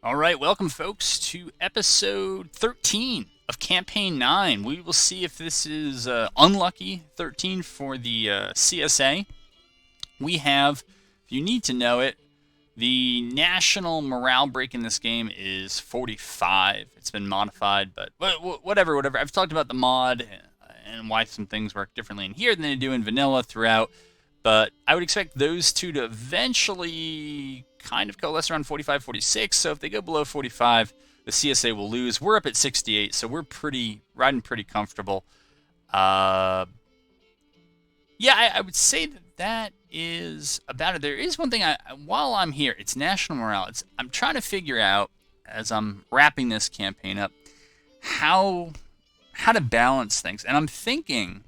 All right, welcome, folks, to episode 13 of Campaign 9. We will see if this is unlucky 13 for the CSA. We have, if you need to know it, the national morale break in this game is 45. It's been modified, but whatever. I've talked about the mod and why some things work differently in here than they do in vanilla throughout. But I would expect those two to eventually kind of coalesce around 45, 46. So if they go below 45, the CSA will lose. We're up at 68, so we're riding pretty comfortable. Yeah, I would say that is about it. There is one thing while I'm here, it's national morale. I'm trying to figure out as I'm wrapping this campaign up how to balance things, and I'm thinking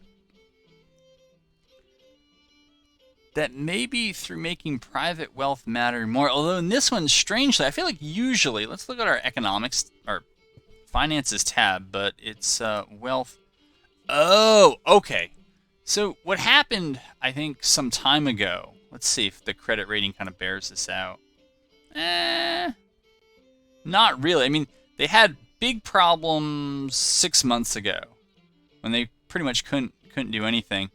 that maybe through making private wealth matter more. Although in this one, strangely, I feel like usually, let's look at our economics, our finances tab, but it's wealth. Oh, okay. So what happened, I think, some time ago, let's see if the credit rating kind of bears this out. Not really. I mean, they had big problems 6 months ago when they pretty much couldn't do anything.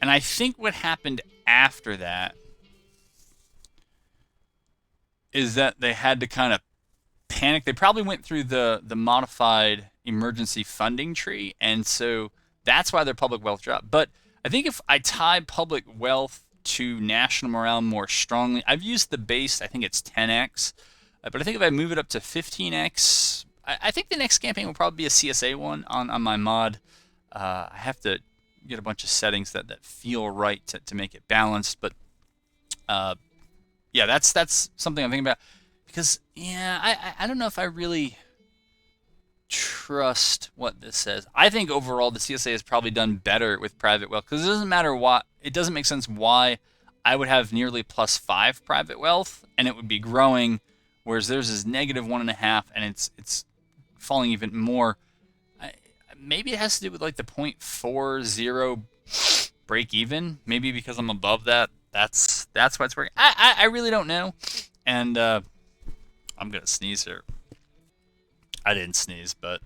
And I think what happened after that is that they had to kind of panic. They probably went through the modified emergency funding tree, and so that's why their public wealth dropped. But I think if I tie public wealth to national morale more strongly, I've used the base, I think it's 10x, but I think if I move it up to 15x, I think the next campaign will probably be a CSA one on my mod. I have to get a bunch of settings that feel right to make it balanced, but yeah, that's something I'm thinking about, because yeah, I don't know if I really trust what this says. I think overall the CSA has probably done better with private wealth, because it doesn't make sense why I would have nearly +5 private wealth and it would be growing, whereas theirs is -1.5 and it's falling even more. Maybe it has to do with like the 0.40 break even. Maybe because I'm above that. That's why it's working. I really don't know. And I'm gonna sneeze here. I didn't sneeze, but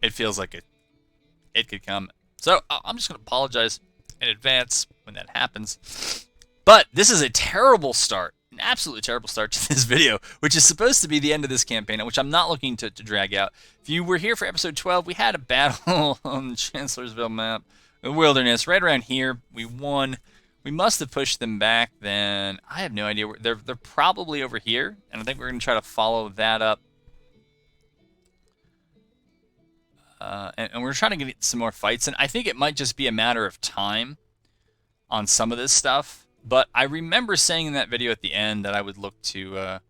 it feels like it could come. So I'm just gonna apologize in advance when that happens. But this is a terrible start, an absolutely terrible start to this video, which is supposed to be the end of this campaign, which I'm not looking to drag out. If you were here for episode 12, we had a battle on the Chancellorsville map, the wilderness, right around here. We won. We must have pushed them back then. I have no idea. They're probably over here, and I think we're going to try to follow that up. And we're trying to get some more fights, and I think it might just be a matter of time on some of this stuff. But I remember saying in that video at the end that I would look to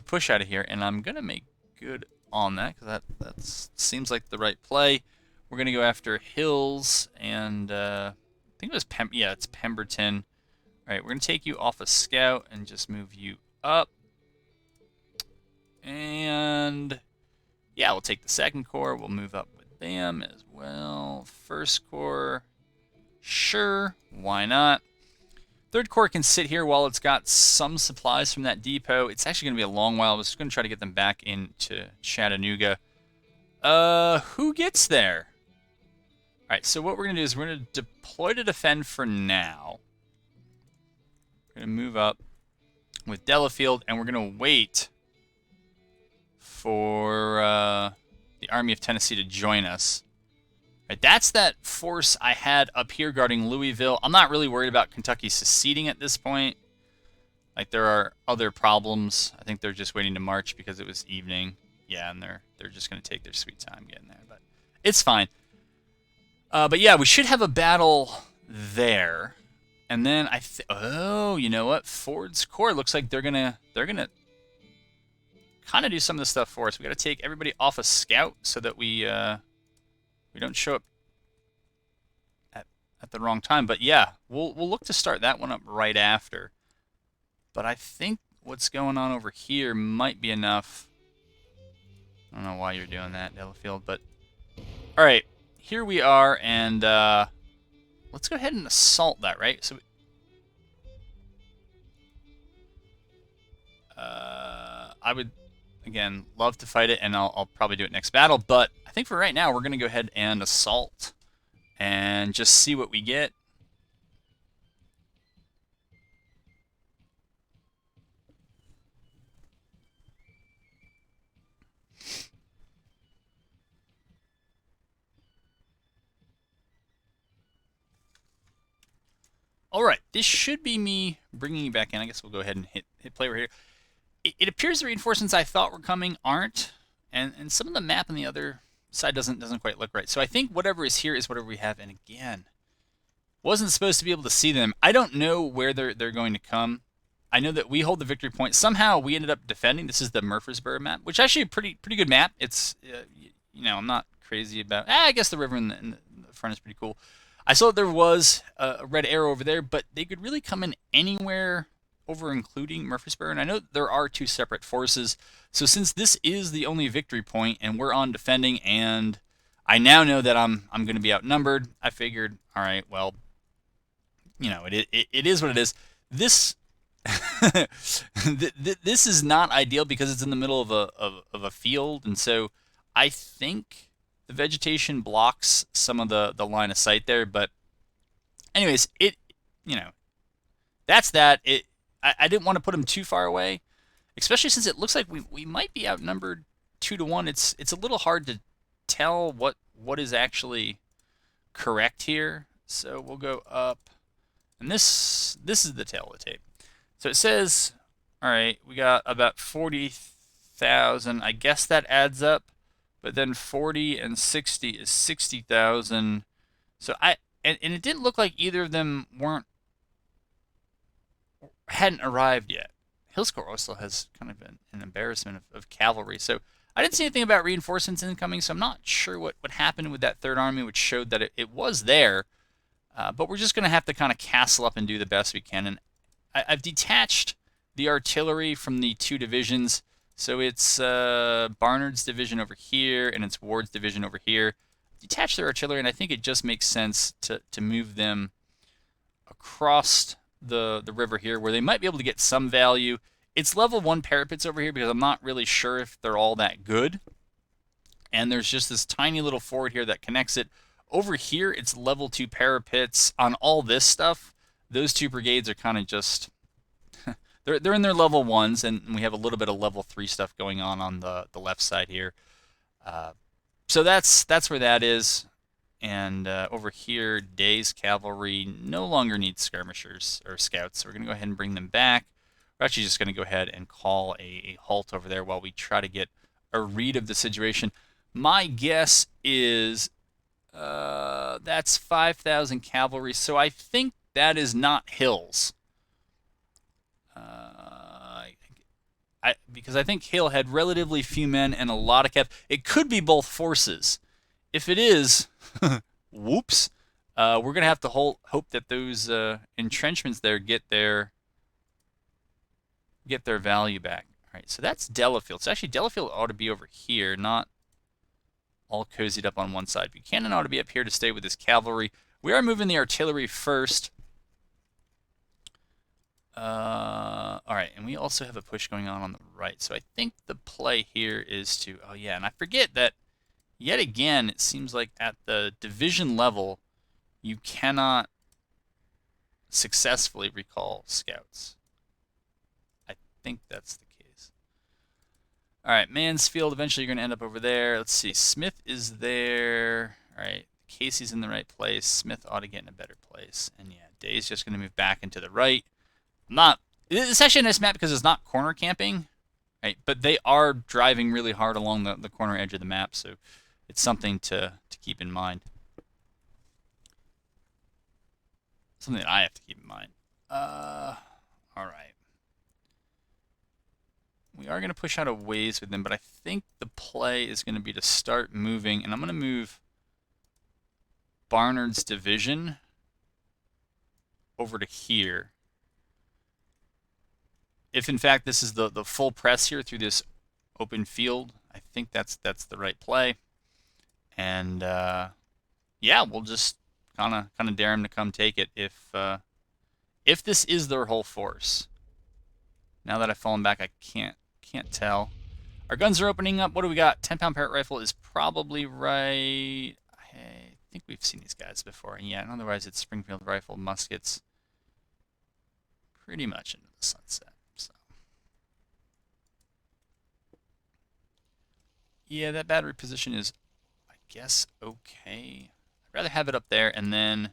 push out of here, and I'm gonna make good on that, because that seems like the right play. We're gonna go after Hills, and I think it was it's Pemberton. All right, we're gonna take you off a scout and just move you up, and yeah, we'll take the second corps. We'll move up with them as well. First corps, sure, why not? Third Corps can sit here while it's got some supplies from that depot. It's actually going to be a long while. I was going to try to get them back into Chattanooga. Who gets there? All right, so what we're going to do is we're going to deploy to defend for now. We're going to move up with Delafield, and we're going to wait for the Army of Tennessee to join us. Right, that's that force I had up here guarding Louisville. I'm not really worried about Kentucky seceding at this point. Like, there are other problems. I think they're just waiting to march because it was evening. Yeah, and they're just going to take their sweet time getting there, but it's fine. But yeah, we should have a battle there, and then oh, you know what? Ford's Corps looks like they're gonna kind of do some of the stuff for us. We got to take everybody off a scout so that we don't show up at the wrong time. But yeah, we'll look to start that one up right after. But I think what's going on over here might be enough. I don't know why you're doing that, Delafield, but all right, here we are, and let's go ahead and assault that, right? So I would again, love to fight it, and I'll probably do it next battle. But I think for right now, we're going to go ahead and assault and just see what we get. All right, this should be me bringing you back in. I guess we'll go ahead and hit play right here. It appears the reinforcements I thought were coming aren't, and some of the map on the other side doesn't quite look right. So I think whatever is here is whatever we have. And again, wasn't supposed to be able to see them. I don't know where they're going to come. I know that we hold the victory point. Somehow we ended up defending. This is the Murfreesboro map, which actually a pretty good map. It's I'm not crazy about. I guess the river in the front is pretty cool. I saw that there was a red arrow over there, but they could really come in anywhere over including Murfreesboro. And I know there are two separate forces. So since this is the only victory point and we're on defending, and I now know that I'm going to be outnumbered, I figured, all right, well, it is what it is. This this is not ideal because it's in the middle of a field, and so I think the vegetation blocks some of the line of sight there. But anyways, that's that. I didn't want to put him too far away, especially since it looks like we might be outnumbered 2-1. It's a little hard to tell what is actually correct here. So we'll go up, and this is the tail of the tape. So it says, all right, we got about 40,000. I guess that adds up, but then 40 and 60 is 60,000. So and it didn't look like either of them hadn't arrived yet. Hillscore also has kind of an embarrassment of cavalry. So I didn't see anything about reinforcements incoming, so I'm not sure what happened with that third army, which showed that it was there. But we're just going to have to kind of castle up and do the best we can. And I've detached the artillery from the two divisions. So it's Barnard's division over here, and it's Ward's division over here. Detach their artillery, and I think it just makes sense to move them across the river here, where they might be able to get some value. It's level 1 parapets over here because I'm not really sure if they're all that good. And there's just this tiny little ford here that connects it. Over here, it's level 2 parapets. On all this stuff, those two brigades are kind of just... they're in their level 1s, and we have a little bit of level 3 stuff going on the left side here. So that's where that is. And over here, Day's cavalry no longer needs skirmishers or scouts, so we're going to go ahead and bring them back. We're actually just going to go ahead and call a halt over there while we try to get a read of the situation. My guess is that's 5,000 cavalry, so I think that is not Hill's. Because I think Hill had relatively few men and a lot of cav. It could be both forces. If it is, whoops, we're going to have to hope that those entrenchments there get their value back. All right, so that's Delafield. So actually, Delafield ought to be over here, not all cozied up on one side. Buchanan ought to be up here to stay with his cavalry. We are moving the artillery first. All right, and we also have a push going on the right. So I think the play here is to... Oh, yeah, and I forget that yet again, it seems like at the division level, you cannot successfully recall scouts. I think that's the case. All right, Mansfield, eventually you're going to end up over there. Let's see, Smith is there. All right, Casey's in the right place. Smith ought to get in a better place. And yeah, Day's just going to move back into the right. It's actually a nice map because it's not corner camping, right? But they are driving really hard along the corner edge of the map, so it's something to keep in mind. Something that I have to keep in mind. All right. We are going to push out a ways with them, but I think the play is going to be to start moving, and I'm going to move Barnard's division over to here. If in fact this is the full press here through this open field, I think that's the right play. And yeah, we'll just kind of dare them to come take it if this is their whole force. Now that I've fallen back, I can't tell. All Our guns are opening up. What do we got? 10-pound Parrott rifle is probably right. I think we've seen these guys before. Yeah, and otherwise it's Springfield rifle, muskets, pretty much into the sunset. So yeah, that battery position is, I guess, okay. I'd rather have it up there, and then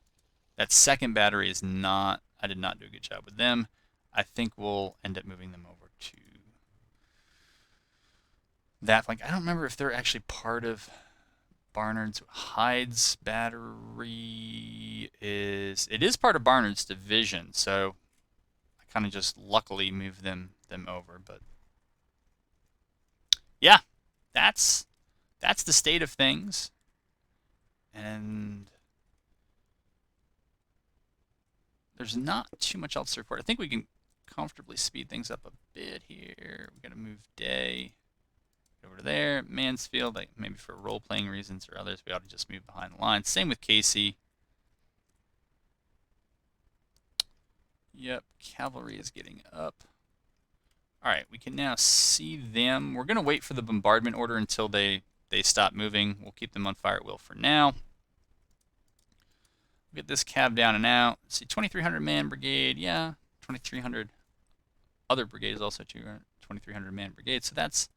that second battery is not, I did not do a good job with them. I think we'll end up moving them over to that flank. I don't remember if they're actually part of Barnard's. Hyde's battery is, it is part of Barnard's division, so I kind of just luckily moved them over. But yeah, that's the state of things. And there's not too much else to report. I think we can comfortably speed things up a bit here. We're gonna move Day over to there. Mansfield, like maybe for role-playing reasons or others, we ought to just move behind the line. Same with Casey. Yep, cavalry is getting up. All right, we can now see them. We're gonna wait for the bombardment order until they stop moving. We'll keep them on fire at will for now. Get this cav down and out. See, 2,300 man brigade. Yeah, 2,300 other brigades also too. 2,300 man brigade. So that's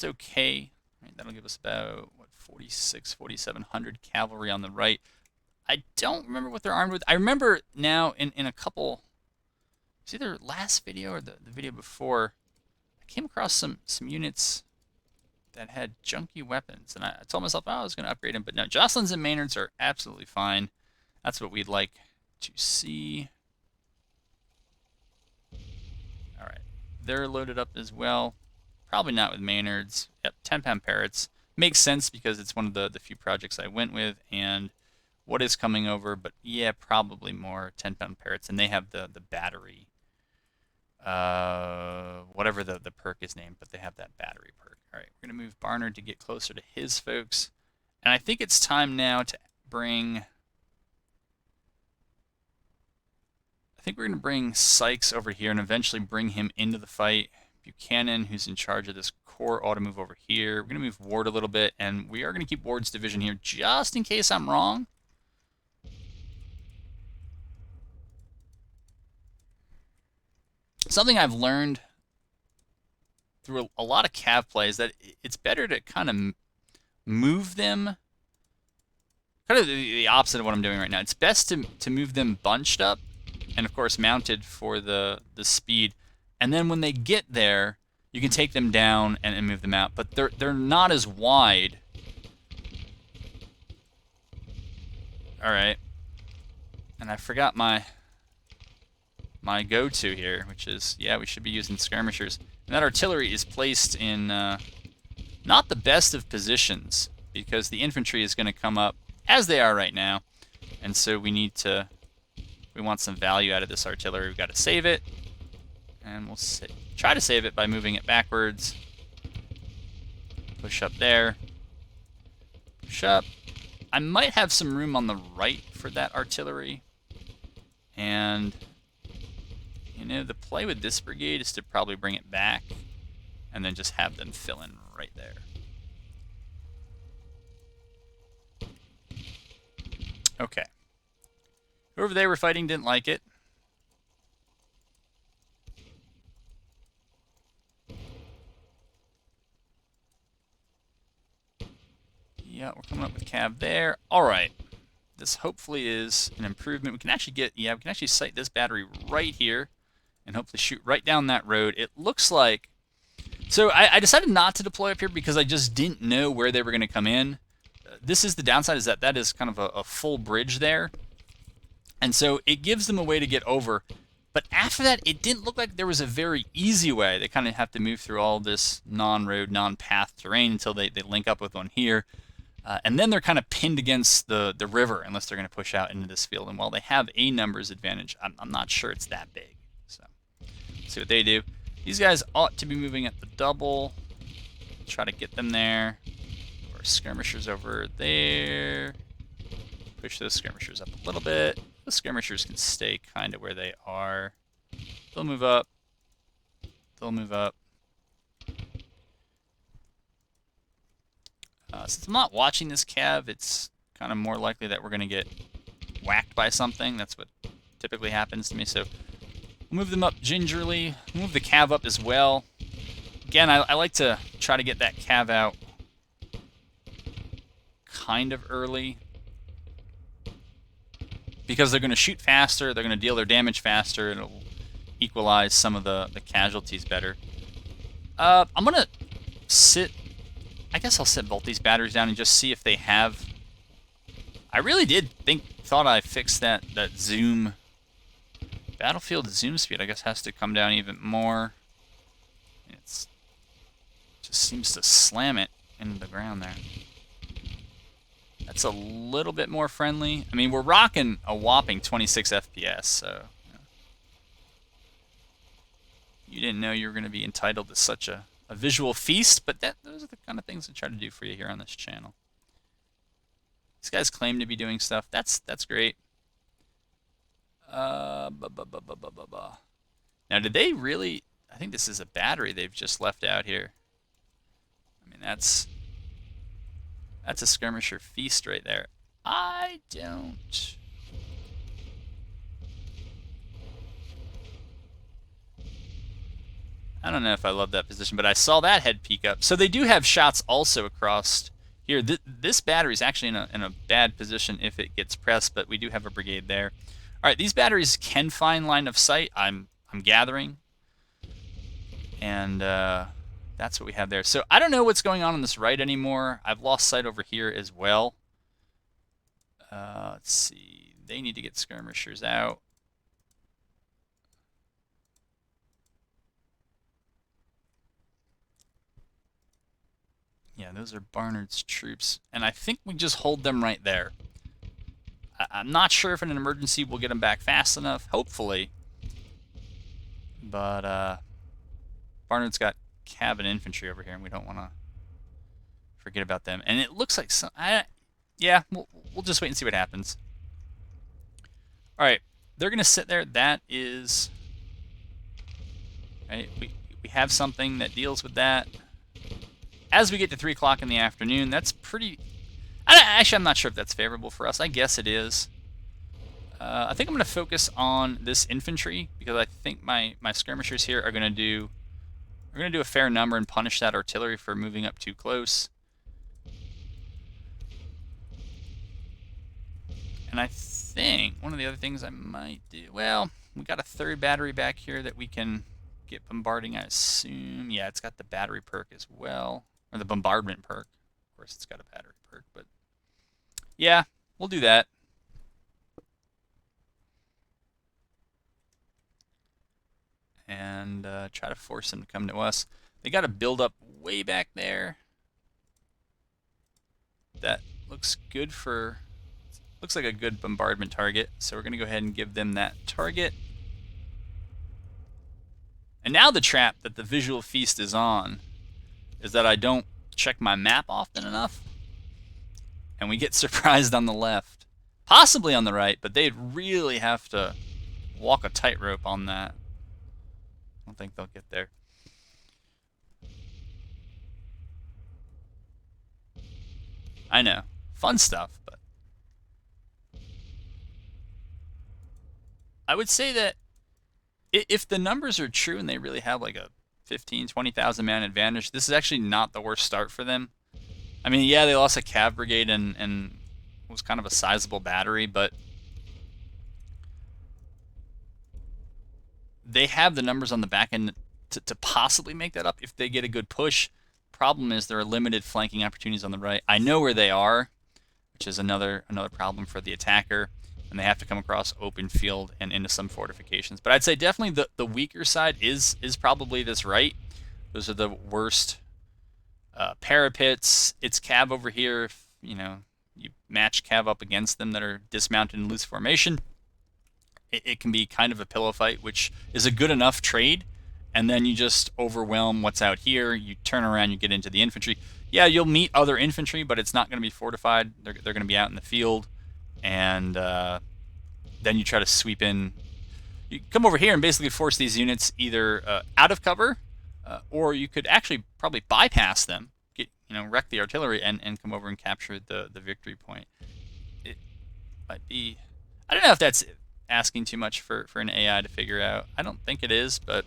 okay. Right, that'll give us about what 4,700 cavalry on the right. I don't remember what they're armed with. I remember now in a couple. It's either last video or the video before. I came across some units that had junky weapons, and I told myself, oh, I was going to upgrade them, but no. Jocelyn's and Maynard's are absolutely fine. That's what we'd like to see. All right, they're loaded up as well. Probably not with Maynard's. Yep, 10-pound Parrots. Makes sense because it's one of the few projects I went with, and what is coming over, but yeah, probably more 10-pound Parrots, and they have the battery. Whatever the perk is named, but they have that battery perk. All right, we're going to move Barnard to get closer to his folks. And I think it's time now to bring... I think we're going to bring Sykes over here and eventually bring him into the fight. Buchanan, who's in charge of this corps, ought to move over here. We're going to move Ward a little bit, and we are going to keep Ward's division here just in case I'm wrong. Something I've learned through a lot of cav plays that it's better to kind of move them, kind of the opposite of what I'm doing right now. It's best to move them bunched up, and of course mounted for the speed, and then when they get there, you can take them down and move them out. But they're not as wide. All right, and I forgot my go-to here, which is, yeah, we should be using skirmishers. And that artillery is placed in not the best of positions, because the infantry is going to come up as they are right now, and so we want some value out of this artillery. We've got to save it, and we'll try to save it by moving it backwards. Push up there. Push up. I might have some room on the right for that artillery, and you know, the play with this brigade is to probably bring it back and then just have them fill in right there. Okay. Whoever they were fighting didn't like it. Yeah, we're coming up with cav there. All right. This hopefully is an improvement. We can actually sight this battery right here and hopefully shoot right down that road. It looks like... So I decided not to deploy up here because I just didn't know where they were going to come in. This is the downside, is that is kind of a full bridge there. And so it gives them a way to get over. But after that, it didn't look like there was a very easy way. They kind of have to move through all this non-road, non-path terrain until they link up with one here. And then they're kind of pinned against the river unless they're going to push out into this field. And while they have a numbers advantage, I'm not sure it's that big. So let's see what they do. These guys ought to be moving at the double. Try to get them there. Or skirmishers over there. Push those skirmishers up a little bit. The skirmishers can stay kind of where they are. They'll move up. They'll move up. Since I'm not watching this cav, it's kind of more likely that we're going to get whacked by something. That's what typically happens to me. So move them up gingerly. Move the cav up as well. Again, I like to try to get that cav out kind of early, because they're going to shoot faster, they're going to deal their damage faster, and it'll equalize some of the casualties better. I'm going to sit... I guess I'll sit both these batteries down and just see if they have... I really thought I fixed that zoom... Battlefield zoom speed, I guess, has to come down even more. It just seems to slam it into the ground there. That's a little bit more friendly. I mean, we're rocking a whopping 26 FPS, so... You didn't know you were going to be entitled to such a visual feast, but those are the kind of things I try to do for you here on this channel. These guys claim to be doing stuff. That's great. Now, did they really... I think this is a battery they've just left out here. I mean, that's a skirmisher feast right there. I don't... I don't know if I love that position, but I saw that head peek up. So they do have shots also across here. This battery is actually in a bad position if it gets pressed, but we do have a brigade there. All right, these batteries can find line of sight. I'm gathering, and that's what we have there. So I don't know what's going on this right anymore. I've lost sight over here as well. Let's see. They need to get skirmishers out. Yeah, those are Barnard's troops, and I think we just hold them right there. I'm not sure if in an emergency we'll get them back fast enough, hopefully. But Barnard's got cav and infantry over here, and we don't want to forget about them. And it looks like some... yeah, we'll just wait and see what happens. All right, they're going to sit there. That is... Right, we have something that deals with that. As we get to 3 o'clock in the afternoon, that's pretty... Actually, I'm not sure if that's favorable for us. I guess it is. I think I'm going to focus on this infantry, because I think my skirmishers here are going to do... We're going to do a fair number and punish that artillery for moving up too close. And I think one of the other things I might do... Well, we got a 3rd battery back here that we can get bombarding, I assume. Yeah, it's got the battery perk as well. Or the bombardment perk. Of course, it's got a battery perk, but... Yeah, we'll do that. And try to force them to come to us. They got to build up way back there. That looks good for... Looks like a good bombardment target. So we're going to go ahead and give them that target. And now the trap that the visual feast is on is that I don't check my map often enough, and we get surprised on the left. Possibly on the right, but they'd really have to walk a tightrope on that. I don't think they'll get there. I know. Fun stuff, but... I would say that if the numbers are true and they really have like a 15, 20,000 man advantage, this is actually not the worst start for them. I mean, yeah, they lost a cav brigade and was kind of a sizable battery, but they have the numbers on the back end to possibly make that up if they get a good push. Problem is there are limited flanking opportunities on the right. I know where they are, which is another problem for the attacker, and they have to come across open field and into some fortifications. But I'd say definitely the weaker side is probably this right. Those are the worst parapets. It's cav over here. If, you match cav up against them that are dismounted in loose formation, it can be kind of a pillow fight, which is a good enough trade. And then you just overwhelm what's out here. You turn around, you get into the infantry. Yeah, you'll meet other infantry, but it's not going to be fortified. They're going to be out in the field. And then you try to sweep in. You come over here and basically force these units either out of cover, or you could actually probably bypass them. wreck the artillery and come over and capture the victory point. It might be, I don't know if that's asking too much for an AI to figure out. I don't think it is, but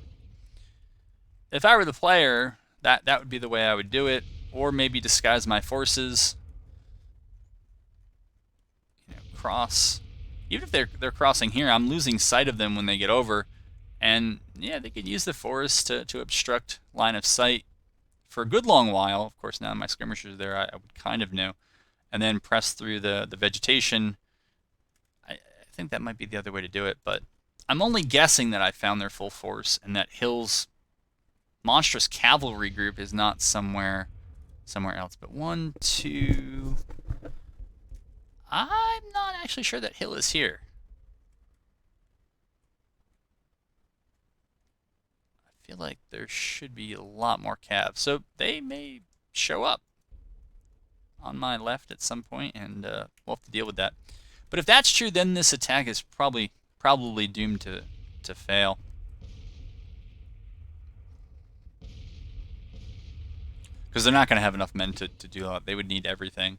if I were the player, that would be the way I would do it, or maybe disguise my forces. Cross. Even if they're crossing here, I'm losing sight of them when they get over, and yeah, they could use the forest to obstruct line of sight for a good long while. Of course, now my skirmishers there, I would kind of know, and then press through the vegetation. I think that might be the other way to do it, but I'm only guessing that I found their full force and that Hill's monstrous cavalry group is not somewhere else. But 1, 2. I'm not actually sure that Hill is here. I feel like there should be a lot more calves, so they may show up on my left at some point, and we'll have to deal with that. But if that's true, then this attack is probably doomed to fail. Because they're not going to have enough men to do that. They would need everything.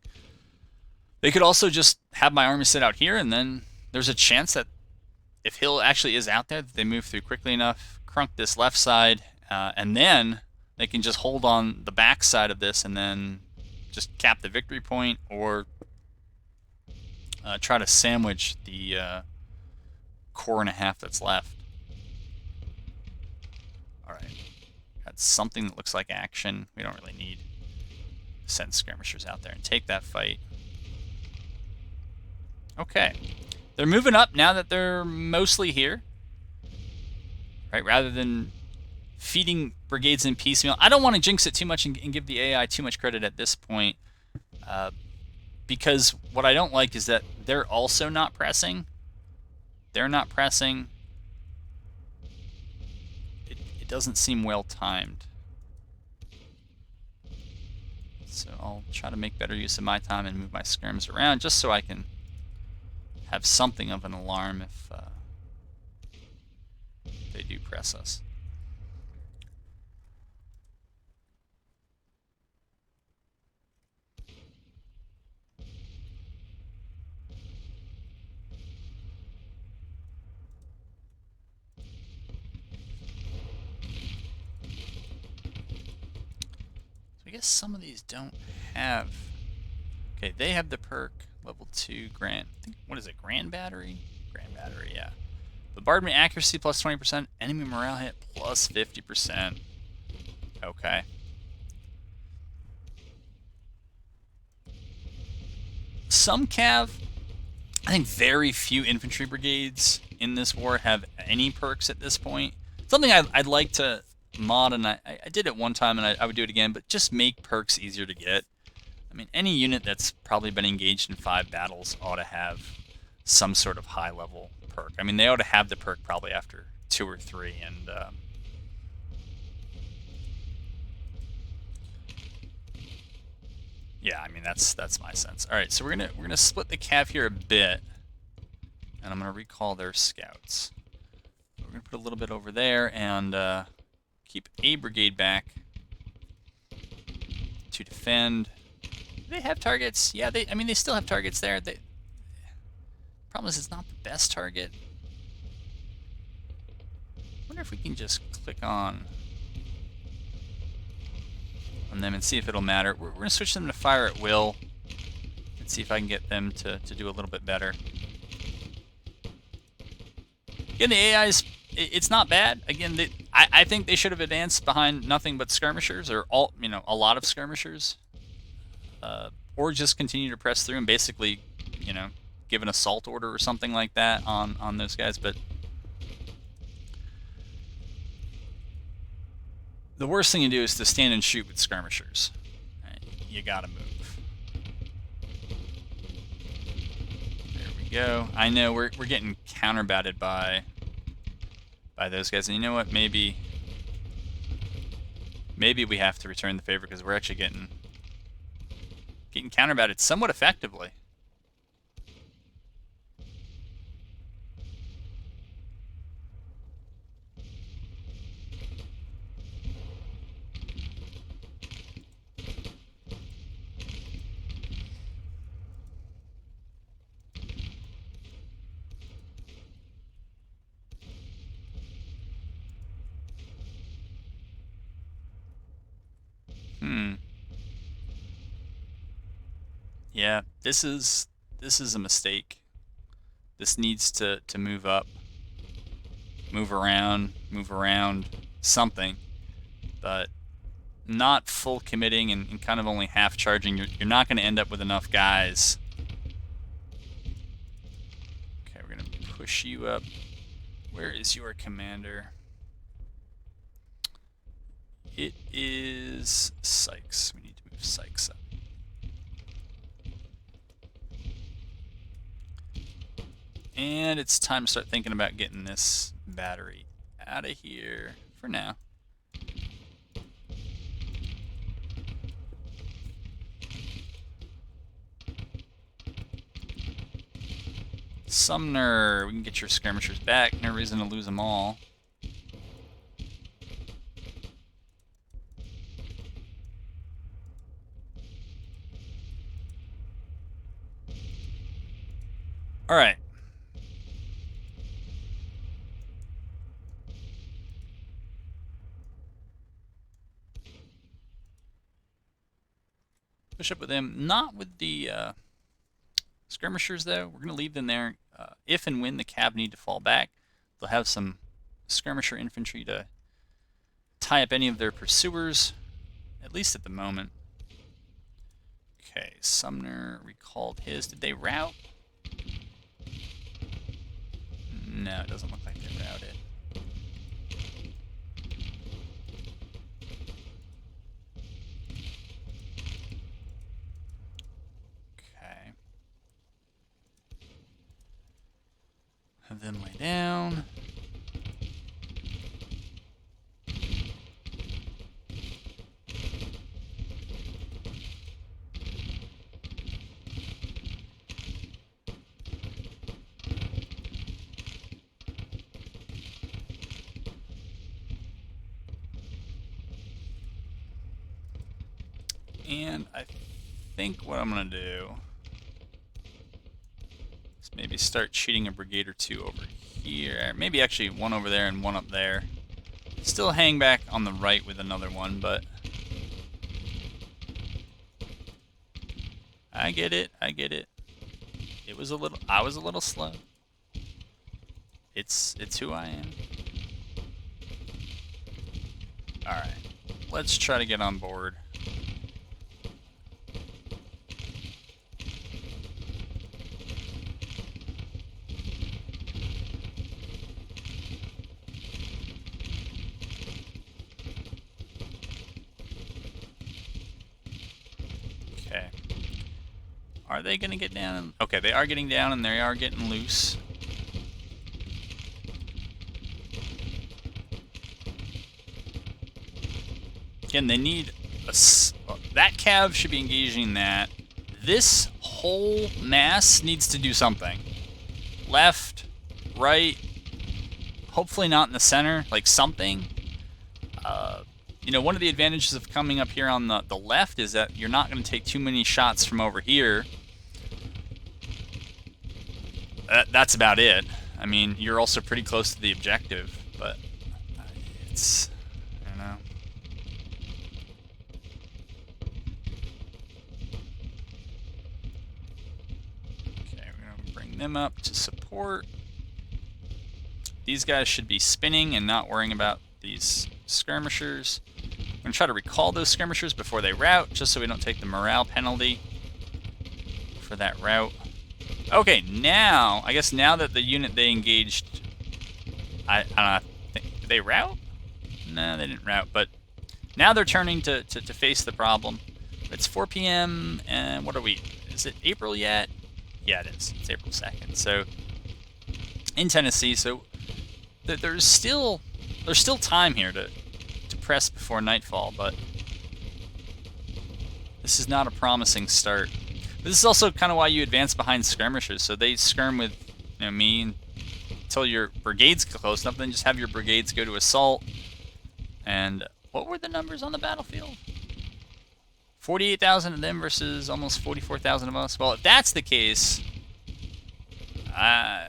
They could also just have my army sit out here, and then there's a chance that if Hill actually is out there, that they move through quickly enough, crunk this left side, and then they can just hold on the back side of this and then just cap the victory point, or try to sandwich the core and a half that's left. All right, got something that looks like action. We don't really need to send skirmishers out there and take that fight. Okay, they're moving up now that they're mostly here, right? Rather than feeding brigades in piecemeal. I don't want to jinx it too much and give the AI too much credit at this point, because what I don't like is that they're also not pressing. They're not pressing. It doesn't seem well timed. So I'll try to make better use of my time and move my skirms around just so I can have something of an alarm if they do press us. So I guess some of these don't have. Okay, they have the perk. Level 2 Grand. What is it? Grand Battery? Grand Battery, yeah. Bombardment accuracy plus 20%. Enemy morale hit plus 50%. Okay. Some cav. I think very few infantry brigades in this war have any perks at this point. Something I'd like to mod, and I did it one time, and I would do it again, but just make perks easier to get. I mean, any unit that's probably been engaged in 5 battles ought to have some sort of high-level perk. I mean, they ought to have the perk probably after 2 or 3, and yeah, I mean that's my sense. All right, so we're gonna split the cav here a bit, and I'm gonna recall their scouts. So we're gonna put a little bit over there and keep a brigade back to defend. They have targets. Yeah, I mean, they still have targets there. Problem is, it's not the best target. I wonder if we can just click on them and see if it'll matter. We're going to switch them to fire at will and see if I can get them to do a little bit better. Again, the AI's, it's not bad. Again, I think they should have advanced behind nothing but skirmishers, or a lot of skirmishers. Or just continue to press through and basically, give an assault order or something like that on those guys. But the worst thing to do is to stand and shoot with skirmishers. Right? You gotta move. There we go. I know we're getting counterbatted by those guys, and you know what? Maybe we have to return the favor because we're actually getting counterbatted somewhat effectively. Yeah, this is a mistake. This needs to move up, move around, something, but not full committing and kind of only half charging. You're not going to end up with enough guys. Okay, we're going to push you up. Where is your commander? It is Sykes. We need to move Sykes up. And it's time to start thinking about getting this battery out of here for now. Sumner, we can get your skirmishers back. No reason to lose them all. All right. Push up with them. Not with the skirmishers, though. We're going to leave them there. If and when the cav need to fall back, they'll have some skirmisher infantry to tie up any of their pursuers, at least at the moment. Okay, Sumner recalled his. Did they rout? No, it doesn't look like they routed. Okay. Have them lay down. And I think what I'm going to do is maybe start cheating a brigade or two over here. Maybe actually one over there and one up there. Still hang back on the right with another one, but I get it. I get it. It was a little. I was a little slow. It's who I am. All right. Let's try to get on board. Okay. Are they going to get down? Okay, they are getting down and they are getting loose. Again, they need that cav should be engaging that. This whole mass needs to do something. Left, right, hopefully not in the center, like something. You know, one of the advantages of coming up here on the left is that you're not going to take too many shots from over here. That's about it. I mean, you're also pretty close to the objective, but it's, I don't know. Okay, we're going to bring them up to support. These guys should be spinning and not worrying about these skirmishers. I'm going to try to recall those skirmishers before they rout, just so we don't take the morale penalty for that rout. Okay, now, I guess now that the unit they engaged, I don't know, did they rout? No, they didn't rout, but now they're turning to face the problem. It's 4 p.m., and what are we, is it April yet? Yeah, it is. It's April 2nd, so in Tennessee, so there's still time here to press before nightfall, but this is not a promising start. But this is also kind of why you advance behind skirmishers, so they skirm with me until your brigades get close enough, then just have your brigades go to assault. And what were the numbers on the battlefield? 48,000 of them versus almost 44,000 of us. Well, if that's the case, I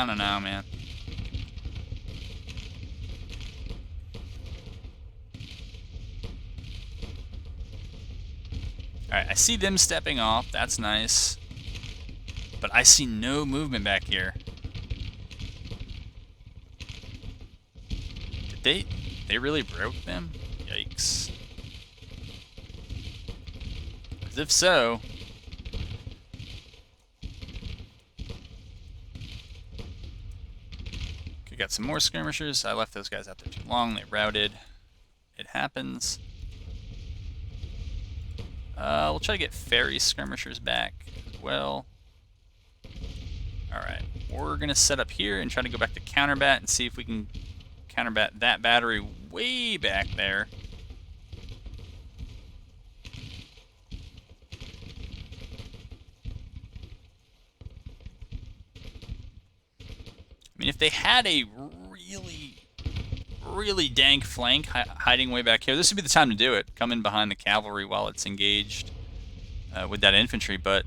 don't know, man. Alright, I see them stepping off. That's nice. But I see no movement back here. Did they really broke them? Yikes. As if so. Okay, got some more skirmishers. I left those guys out there too long. They routed. It happens. We'll try to get ferry skirmishers back as well. Alright, we're going to set up here and try to go back to counterbat and see if we can counterbat that battery way back there. I mean, if they had a really dank flank hiding way back here, this would be the time to do it. Come in behind the cavalry while it's engaged with that infantry, but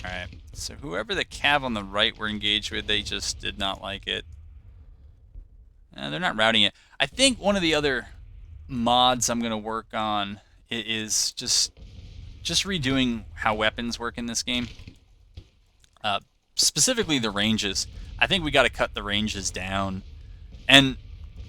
alright, so whoever the cav on the right were engaged with, they just did not like it. They're not routing it. I think one of the other mods I'm going to work on is just redoing how weapons work in this game. Specifically the ranges. I think we got to cut the ranges down. And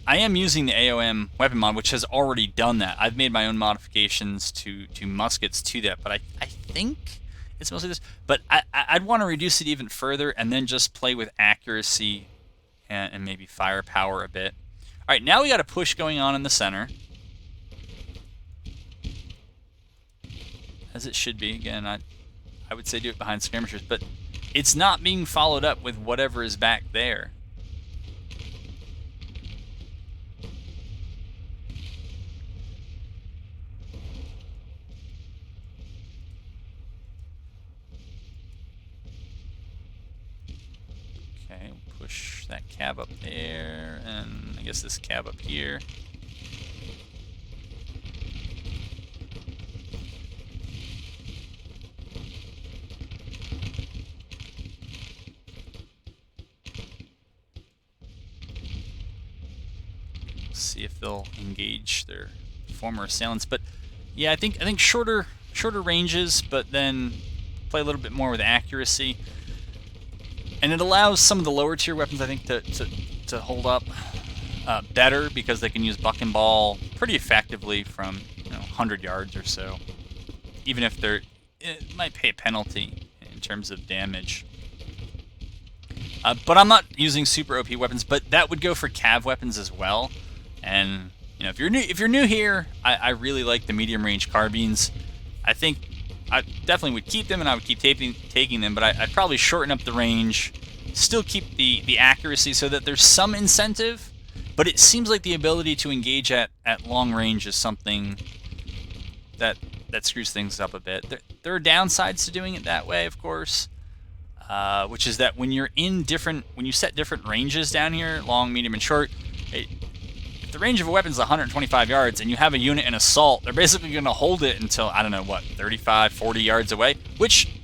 I am using the AOM weapon mod, which has already done that. I've made my own modifications to muskets to that, but I think it's mostly this. But I'd want to reduce it even further and then just play with accuracy and maybe firepower a bit. All right, now we got a push going on in the center. As it should be. Again, I would say do it behind skirmishers, but it's not being followed up with whatever is back there. Okay, we'll push that cab up there, and I guess this cab up here. See if they'll engage their former assailants. But yeah, I think shorter ranges, but then play a little bit more with accuracy, and it allows some of the lower tier weapons, I think, to hold up better, because they can use buck and ball pretty effectively from 100 yards or so, even if it might pay a penalty in terms of damage. But I'm not using super OP weapons, but that would go for cav weapons as well. And if you're new here, I really like the medium range carbines. I think I definitely would keep them, and I would keep taking them, but I'd probably shorten up the range, still keep the accuracy so that there's some incentive. But it seems like the ability to engage at long range is something that screws things up a bit. There are downsides to doing it that way, of course, which is that when you set different ranges down here, long, medium, and short, if the range of a weapon is 125 yards and you have a unit in assault, they're basically going to hold it until, I don't know, what, 35, 40 yards away, which,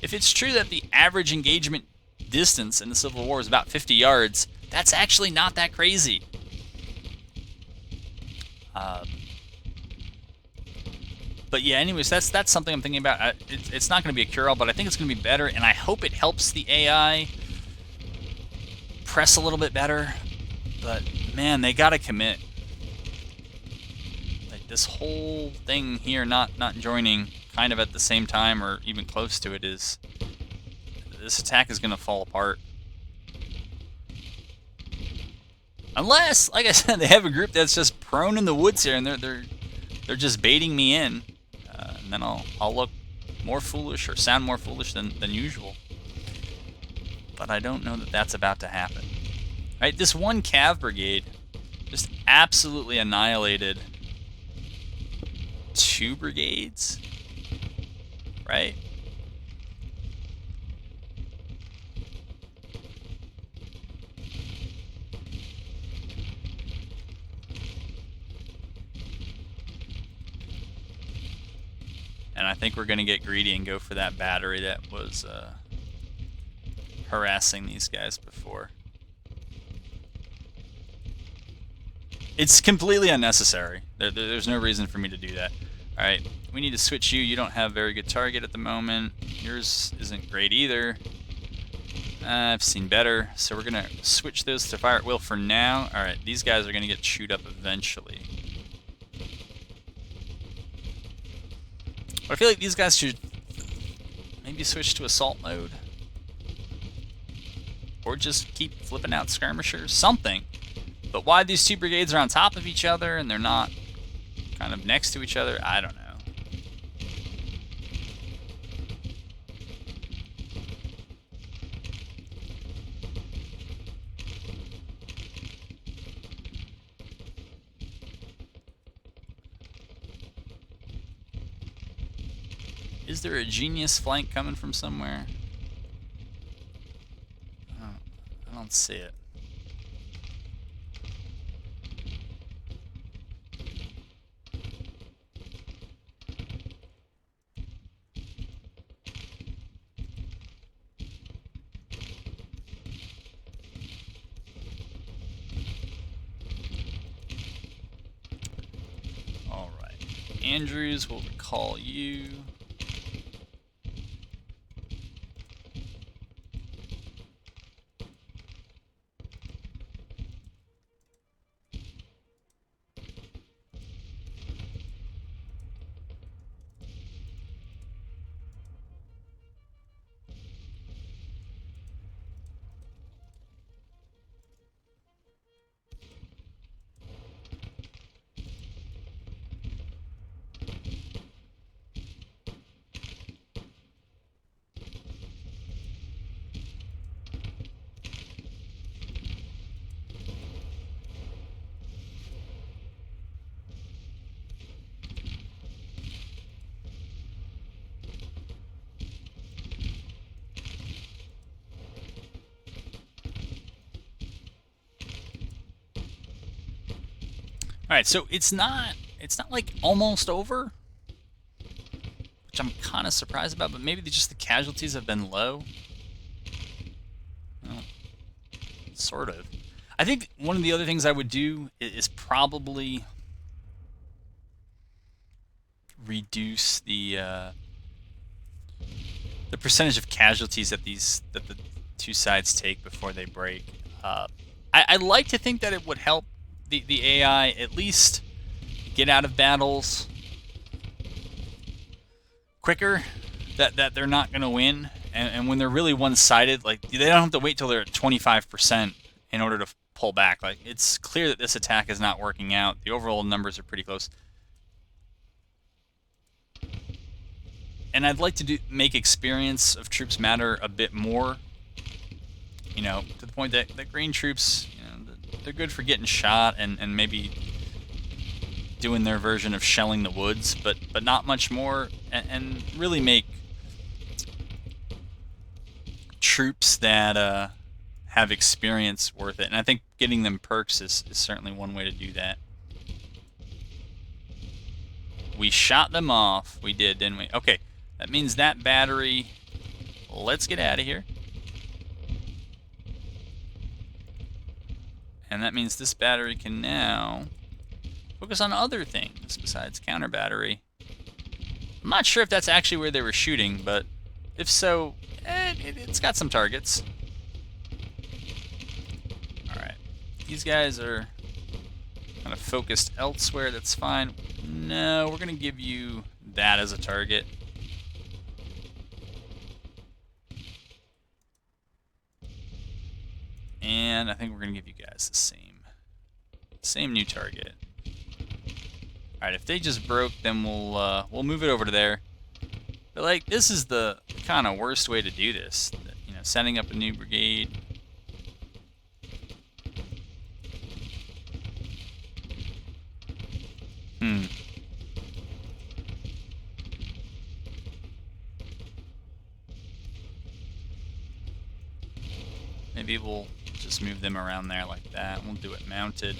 if it's true that the average engagement distance in the Civil War is about 50 yards, that's actually not that crazy. But yeah, anyways, that's something I'm thinking about. It's not going to be a cure-all, but I think it's going to be better, and I hope it helps the AI press a little bit better. But man, they got to commit. Like, this whole thing here, not joining kind of at the same time or even close to it, this attack is going to fall apart. Unless, like I said, they have a group that's just prone in the woods here, and they're just baiting me in, and then I'll look more foolish or sound more foolish than usual. But I don't know that that's about to happen. Right, this one cav brigade just absolutely annihilated 2 brigades, right? And I think we're going to get greedy and go for that battery that was harassing these guys before. It's completely unnecessary. There's no reason for me to do that. All right, we need to switch you. You don't have very good target at the moment. Yours isn't great either. I've seen better, so we're gonna switch those to fire at will for now. All right, these guys are gonna get chewed up eventually. But I feel like these guys should maybe switch to assault mode. Or just keep flipping out skirmishers, something. But why these two brigades are on top of each other and they're not kind of next to each other, I don't know. Is there a genius flank coming from somewhere? Oh, I don't see it. All right, Andrews, we'll recall you. All right, so it's not like almost over, which I'm kind of surprised about, but maybe just the casualties have been low. Well, sort of. I think one of the other things I would do is probably reduce the percentage of casualties that the two sides take before they break. I like to think that it would help the AI at least get out of battles quicker, that they're not going to win, and when they're really one-sided, like, they don't have to wait till they're at 25% in order to pull back. Like, it's clear that this attack is not working out. The overall numbers are pretty close. And I'd like to make experience of troops matter a bit more, you know, to the point that green troops, you know, they're good for getting shot and maybe doing their version of shelling the woods, but not much more, and really make troops that have experience worth it. And I think getting them perks is certainly one way to do that. We shot them off. We did, didn't we? Okay, that means that battery, let's get out of here. And that means this battery can now focus on other things besides counter battery. I'm not sure if that's actually where they were shooting, but if so, it's got some targets. Alright, these guys are kind of focused elsewhere, that's fine. No, we're going to give you that as a target. And I think we're going to give you guys the same new target. All right, if they just broke, then we'll move it over to there. But like, this is the kind of worst way to do this. You know, setting up a new brigade. Maybe we'll just move them around there like that. We'll do it mounted.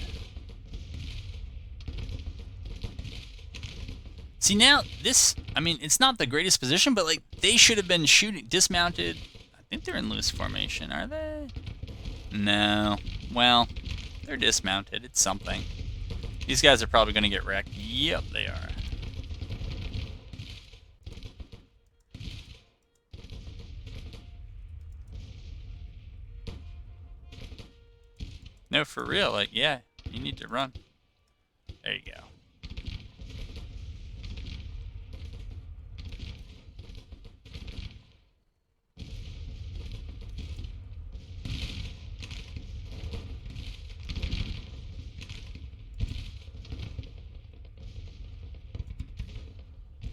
See, now this, I mean, it's not the greatest position, but like, they should have been shooting dismounted. I think they're in loose formation, are they? No. Well, they're dismounted. It's something. These guys are probably going to get wrecked. Yep, they are. No, for real. Like, yeah, you need to run. There you go.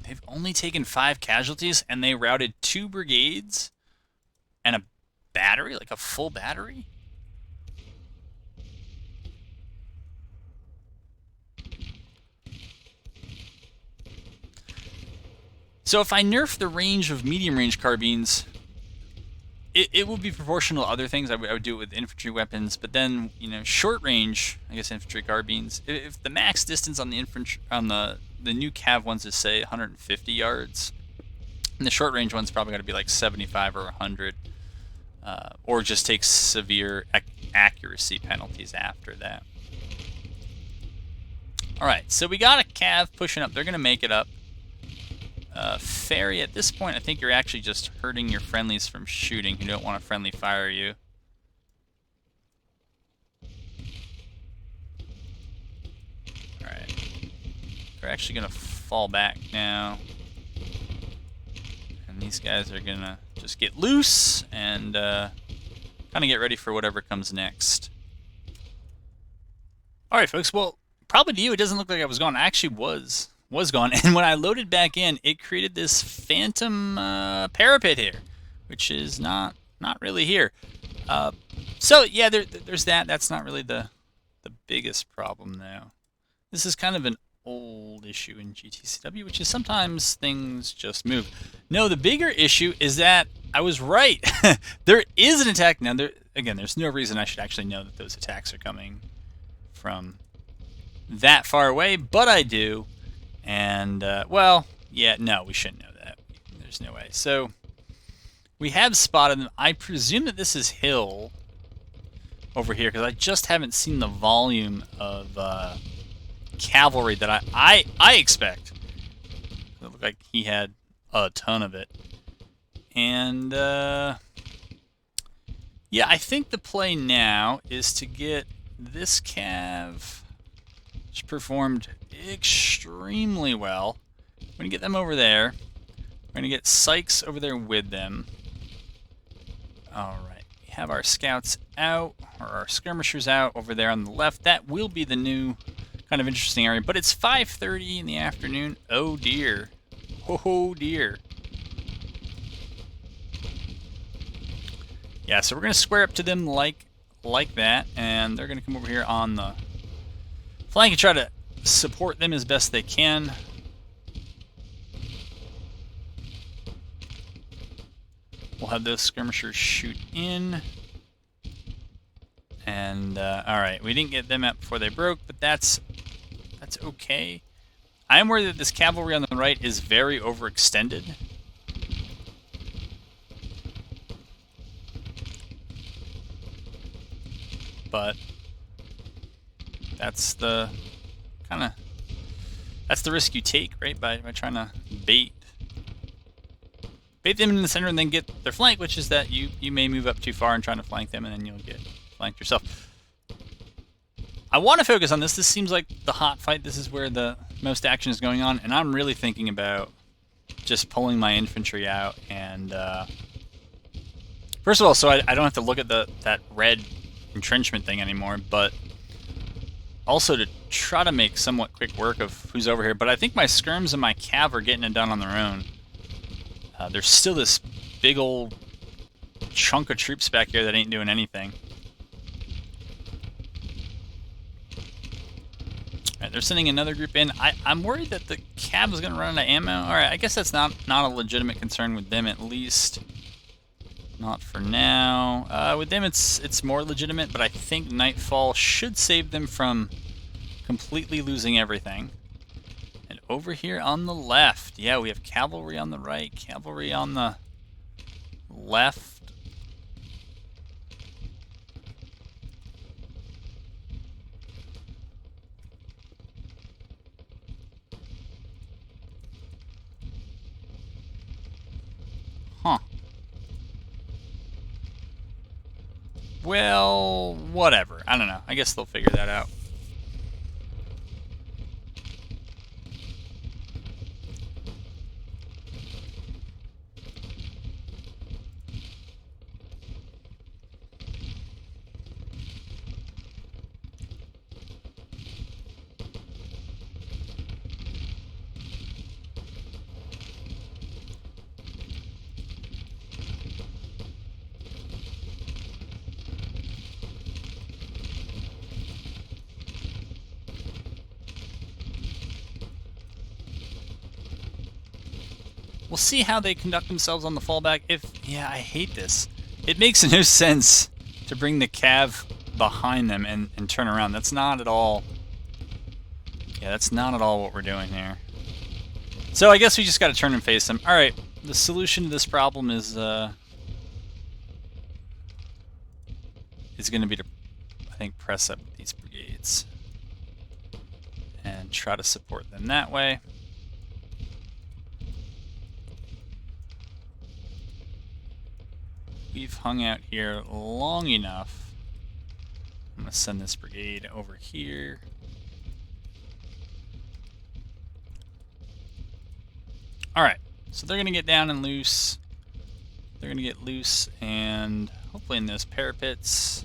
They've only taken 5 casualties, and they routed 2 brigades and a battery, like a full battery? So if I nerf the range of medium-range carbines, it would be proportional to other things. I would do it with infantry weapons, but then, you know, short-range, I guess, infantry carbines. If the max distance on the infantry on the new cav ones is, say, 150 yards, and the short-range one's probably going to be like 75 or 100, or just take severe accuracy penalties after that. All right, so we got a cav pushing up. They're going to make it up. Ferry, at this point, I think you're actually just hurting your friendlies from shooting who don't want to friendly fire you. Alright. They're actually going to fall back now. And these guys are going to just get loose and kind of get ready for whatever comes next. Alright, folks. Well, probably to you, it doesn't look like I was gone. I actually was gone, and when I loaded back in, it created this phantom parapet here, which is not really here. So yeah, there's that. That's not really the biggest problem now. This is kind of an old issue in GTCW, which is sometimes things just move. No, the bigger issue is that I was right. There is an attack now. Again, there's no reason I should actually know that those attacks are coming from that far away, but I do. And, well, yeah, no, we shouldn't know that. There's no way. So, we have spotted them. I presume that this is hill over here, because I just haven't seen the volume of cavalry that I expect. It looked like he had a ton of it. And, yeah, I think the play now is to get this cav, which performed extremely well. We're going to get them over there. We're going to get Sykes over there with them. Alright, we have our scouts out, or our skirmishers out over there on the left. That will be the new kind of interesting area, but it's 5:30 in the afternoon. Oh dear. Oh dear. Yeah, so we're going to square up to them like that, and they're going to come over here on the flank and try to support them as best they can. We'll have those skirmishers shoot in. And, alright, we didn't get them out before they broke, but that's okay. I am worried that this cavalry on the right is very overextended. But that's the that's the risk you take, right? By trying to bait them in the center and then get their flank, which is that you may move up too far and trying to flank them, and then you'll get flanked yourself. I want to focus on this. This seems like the hot fight. This is where the most action is going on, and I'm really thinking about just pulling my infantry out. And first of all, so I don't have to look at that red entrenchment thing anymore, but also to try to make somewhat quick work of who's over here. But I think my skirms and my cav are getting it done on their own. There's still this big old chunk of troops back here that ain't doing anything. Alright, they're sending another group in. I'm worried that the cav is going to run out of ammo. Alright, I guess that's not a legitimate concern with them, at least. Not for now. With them, it's more legitimate, but I think Nightfall should save them from completely losing everything. And over here on the left, yeah, we have cavalry on the right, cavalry on the left. well, whatever. I don't know. I guess they'll figure that out. We'll see how they conduct themselves on the fallback. Yeah, I hate this. It makes no sense to bring the cav behind them and turn around. That's not at all... Yeah, that's not at all what we're doing here. So I guess we just got to turn and face them. Alright, the solution to this problem is going to be to, I think, press up these brigades and try to support them that way. We've hung out here long enough. I'm going to send this brigade over here. Alright, so they're going to get down and loose. They're going to get loose and hopefully in those parapets.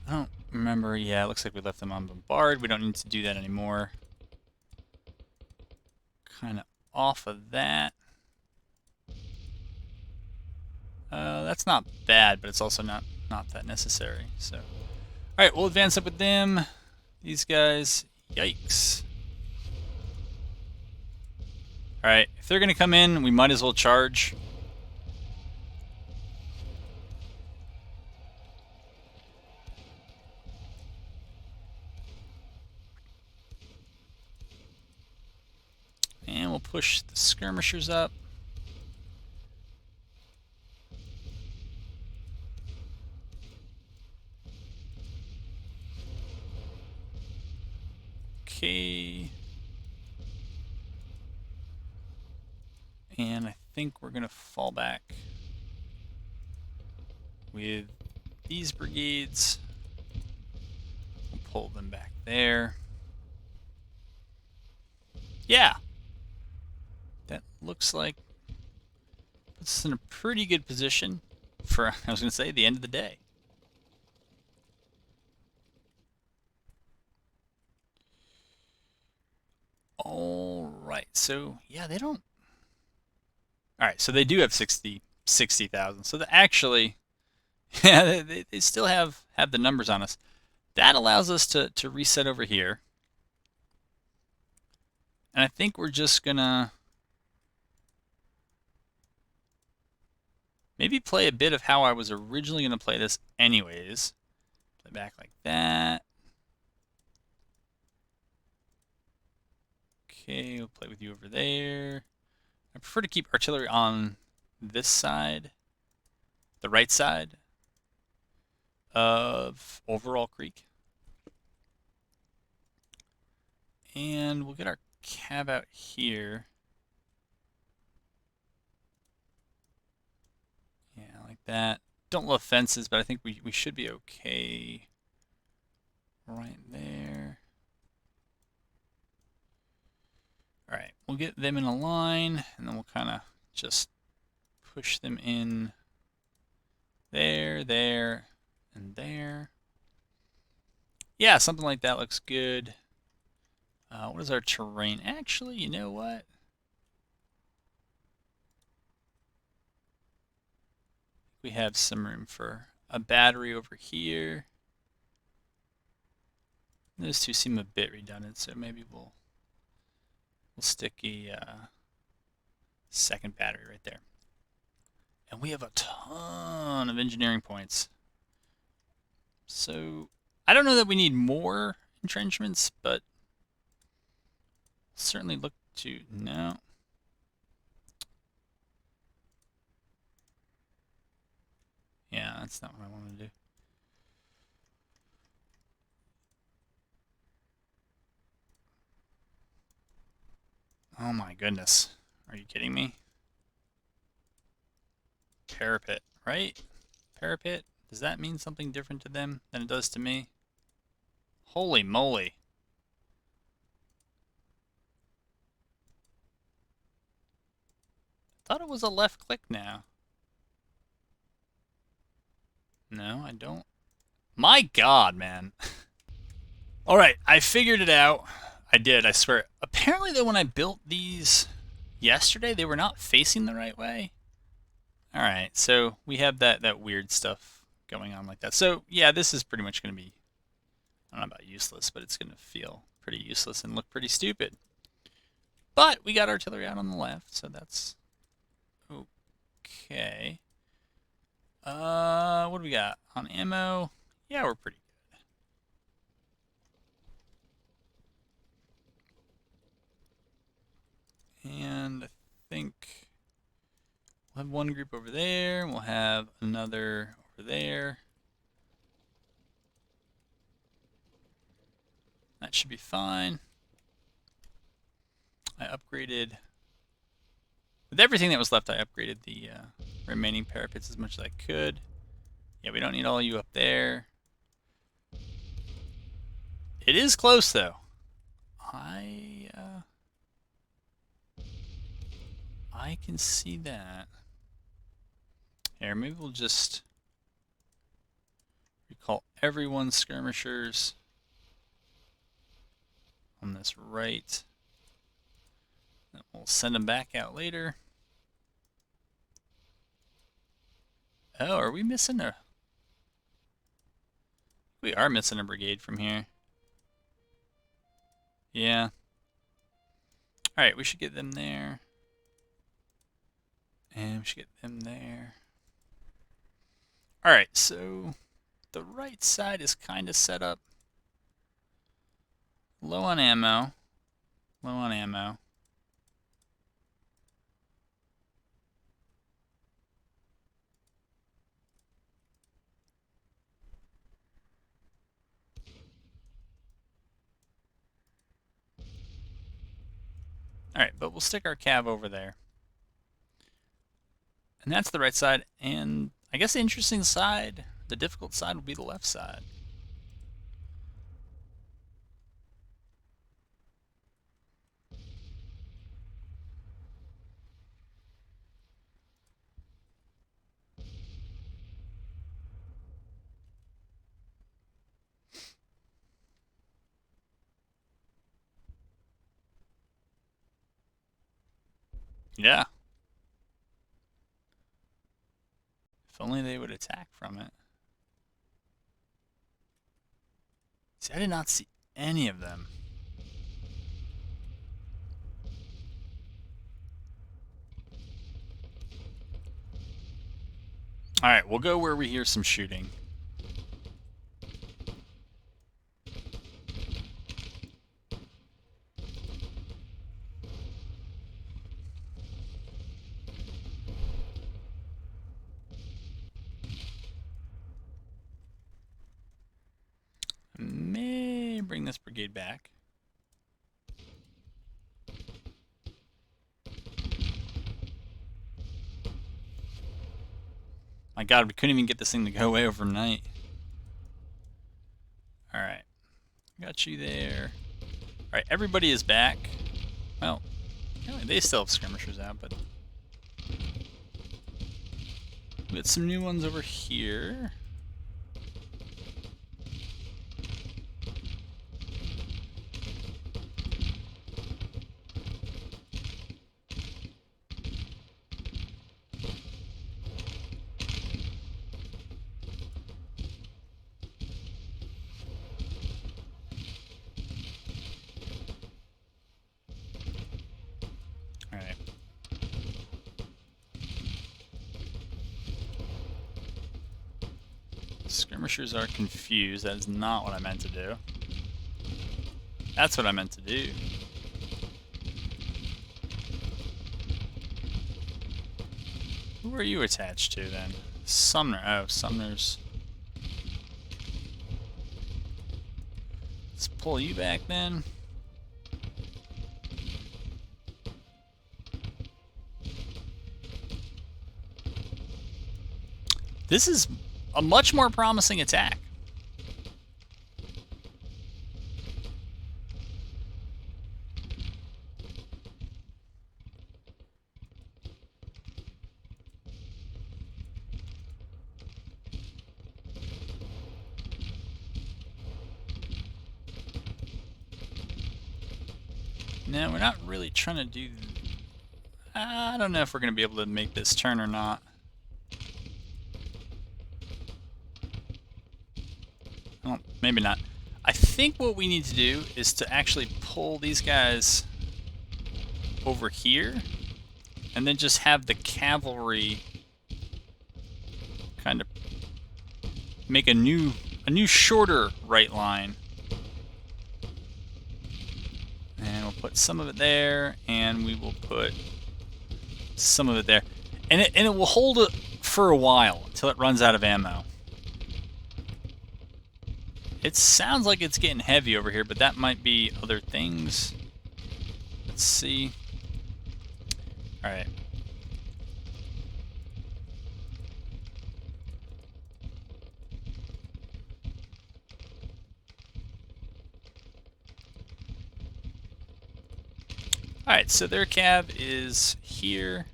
I don't remember. Yeah, it looks like we left them on bombard. We don't need to do that anymore. Kind of off of that. That's not bad, but it's also not that necessary. So, all right, we'll advance up with them. These guys, yikes. All right, if they're gonna come in, we might as well charge. And we'll push the skirmishers up. Okay. And I think we're going to fall back with these brigades. We'll pull them back there. Yeah. That looks like puts us in a pretty good position for, I was going to say, the end of the day. All right, so yeah, they don't. All right, so they do have 60,000. So actually, yeah, they still have the numbers on us. That allows us to reset over here. And I think we're just gonna maybe play a bit of how I was originally gonna play this anyways. Play back like that. Okay, we'll play with you over there. I prefer to keep artillery on this side, the right side of Overall Creek. And we'll get our cav out here. Yeah, like that. Don't love fences, but I think we should be okay right there. All right, we'll get them in a line, and then we'll kind of just push them in there, there, and there. Yeah, something like that looks good. What is our terrain? Actually, you know what? We have some room for a battery over here. Those two seem a bit redundant, so maybe we'll stick a second battery right there. And we have a ton of engineering points. So I don't know that we need more entrenchments, but certainly look to no. Yeah, that's not what I want to do. Oh my goodness. Are you kidding me? Parapet, right? Parapet? Does that mean something different to them than it does to me? Holy moly. I thought it was a left click now. No, I don't. My God, man. Alright, I figured it out. I did, I swear. Apparently, though, when I built these yesterday, they were not facing the right way. Alright, so we have that weird stuff going on like that. So, yeah, this is pretty much going to be, I don't know about useless, but it's going to feel pretty useless and look pretty stupid. But we got artillery out on the left, so that's okay. What do we got? On ammo? Yeah, we're pretty good. And I think we'll have one group over there, and we'll have another over there. That should be fine. I upgraded, with everything that was left, I upgraded the remaining parapets as much as I could. Yeah, we don't need all you up there. It is close, though. I can see that. Here, maybe we'll just recall everyone's skirmishers on this right. Then we'll send them back out later. Oh, are we missing a... We are missing a brigade from here. Yeah. Alright, we should get them there. And we should get them there. Alright, so the right side is kind of set up. Low on ammo. Low on ammo. Alright, but we'll stick our cav over there. And that's the right side. And I guess the interesting side, the difficult side, will be the left side. Yeah. If only they would attack from it. See, I did not see any of them. Alright, we'll go where we hear some shooting. May bring this brigade back. My God, we couldn't even get this thing to go away overnight. Alright. Got you there. Alright, everybody is back. Well, they still have skirmishers out, but... we got some new ones over here. Alright. Skirmishers are confused. That is not what I meant to do. That's what I meant to do. Who are you attached to then? Sumner. Oh, Sumner's. Let's pull you back then. This is a much more promising attack. No, we're not really trying to do... I don't know if we're going to be able to make this turn or not. Well, maybe not. I think what we need to do is to actually pull these guys over here and then just have the cavalry kind of make a new shorter right line. And we'll put some of it there, and we will put some of it there. And it will hold it for a while until it runs out of ammo. It sounds like it's getting heavy over here, but that might be other things. Let's see. Alright. Alright, so their cab is here.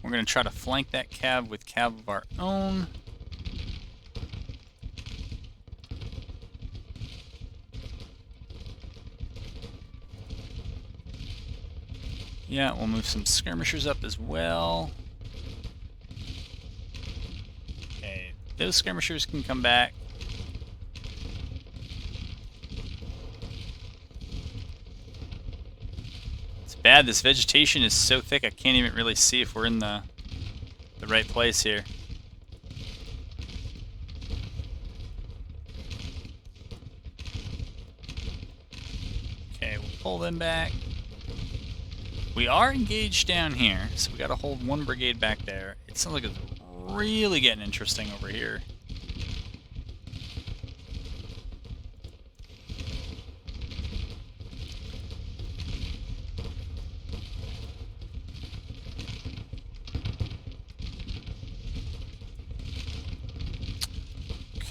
We're going to try to flank that cab with cab of our own. Yeah, we'll move some skirmishers up as well. Okay, those skirmishers can come back. Bad, this vegetation is so thick I can't even really see if we're in the right place here. Okay, we'll pull them back. We are engaged down here, so we gotta hold one brigade back there. It sounds like it's really getting interesting over here.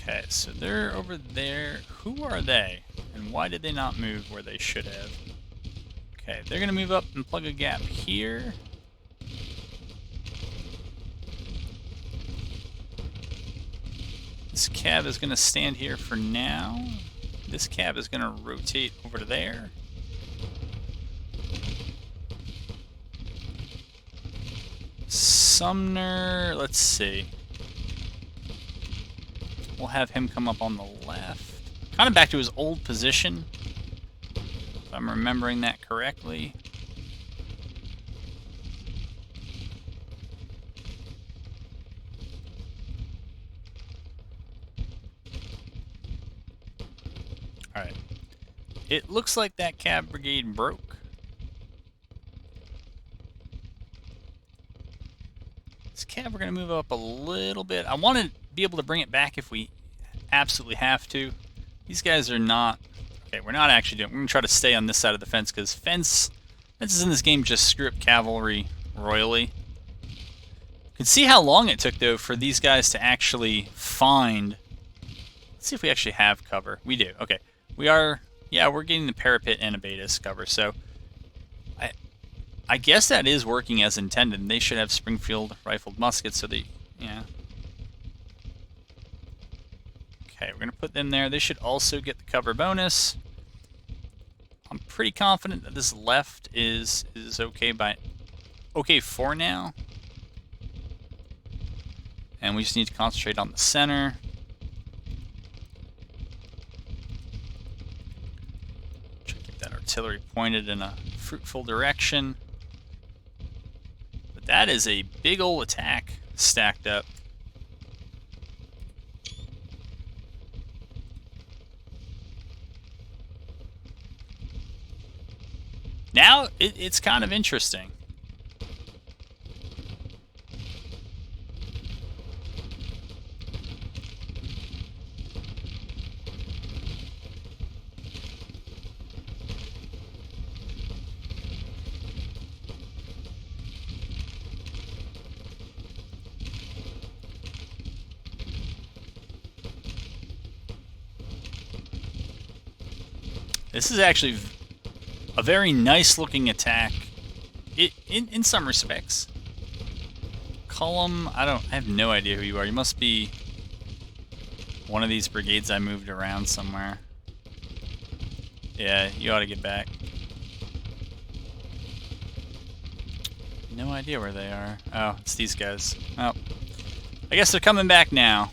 Okay, so they're over there. Who are they? And why did they not move where they should have? Okay, they're going to move up and plug a gap here. This cab is going to stand here for now. This cab is going to rotate over to there. Sumner, let's see. We'll have him come up on the left. Kind of back to his old position, if I'm remembering that correctly. Alright. It looks like that cab brigade broke. This cab, we're going to move up a little bit. I want to be able to bring it back if we absolutely have to. These guys are not... Okay, we're not actually doing... We're going to try to stay on this side of the fence, because fences in this game just screw up cavalry royally. You can see how long it took, though, for these guys to actually find... Let's see if we actually have cover. We do. Okay. We are... Yeah, we're getting the parapet and abatis cover, so... I guess that is working as intended. They should have Springfield rifled muskets, so they... Yeah. Okay, we're going to put them there. They should also get the cover bonus. I'm pretty confident that this left is okay for now. And we just need to concentrate on the center. Try to keep that artillery pointed in a fruitful direction. But that is a big old attack stacked up. Now, it's kind of interesting. This is actually a very nice looking attack in some respects. Cullum, I have no idea who you are. You must be one of these brigades I moved around somewhere. Yeah, you ought to get back. No idea where they are. Oh, it's these guys. Oh, I guess they're coming back now.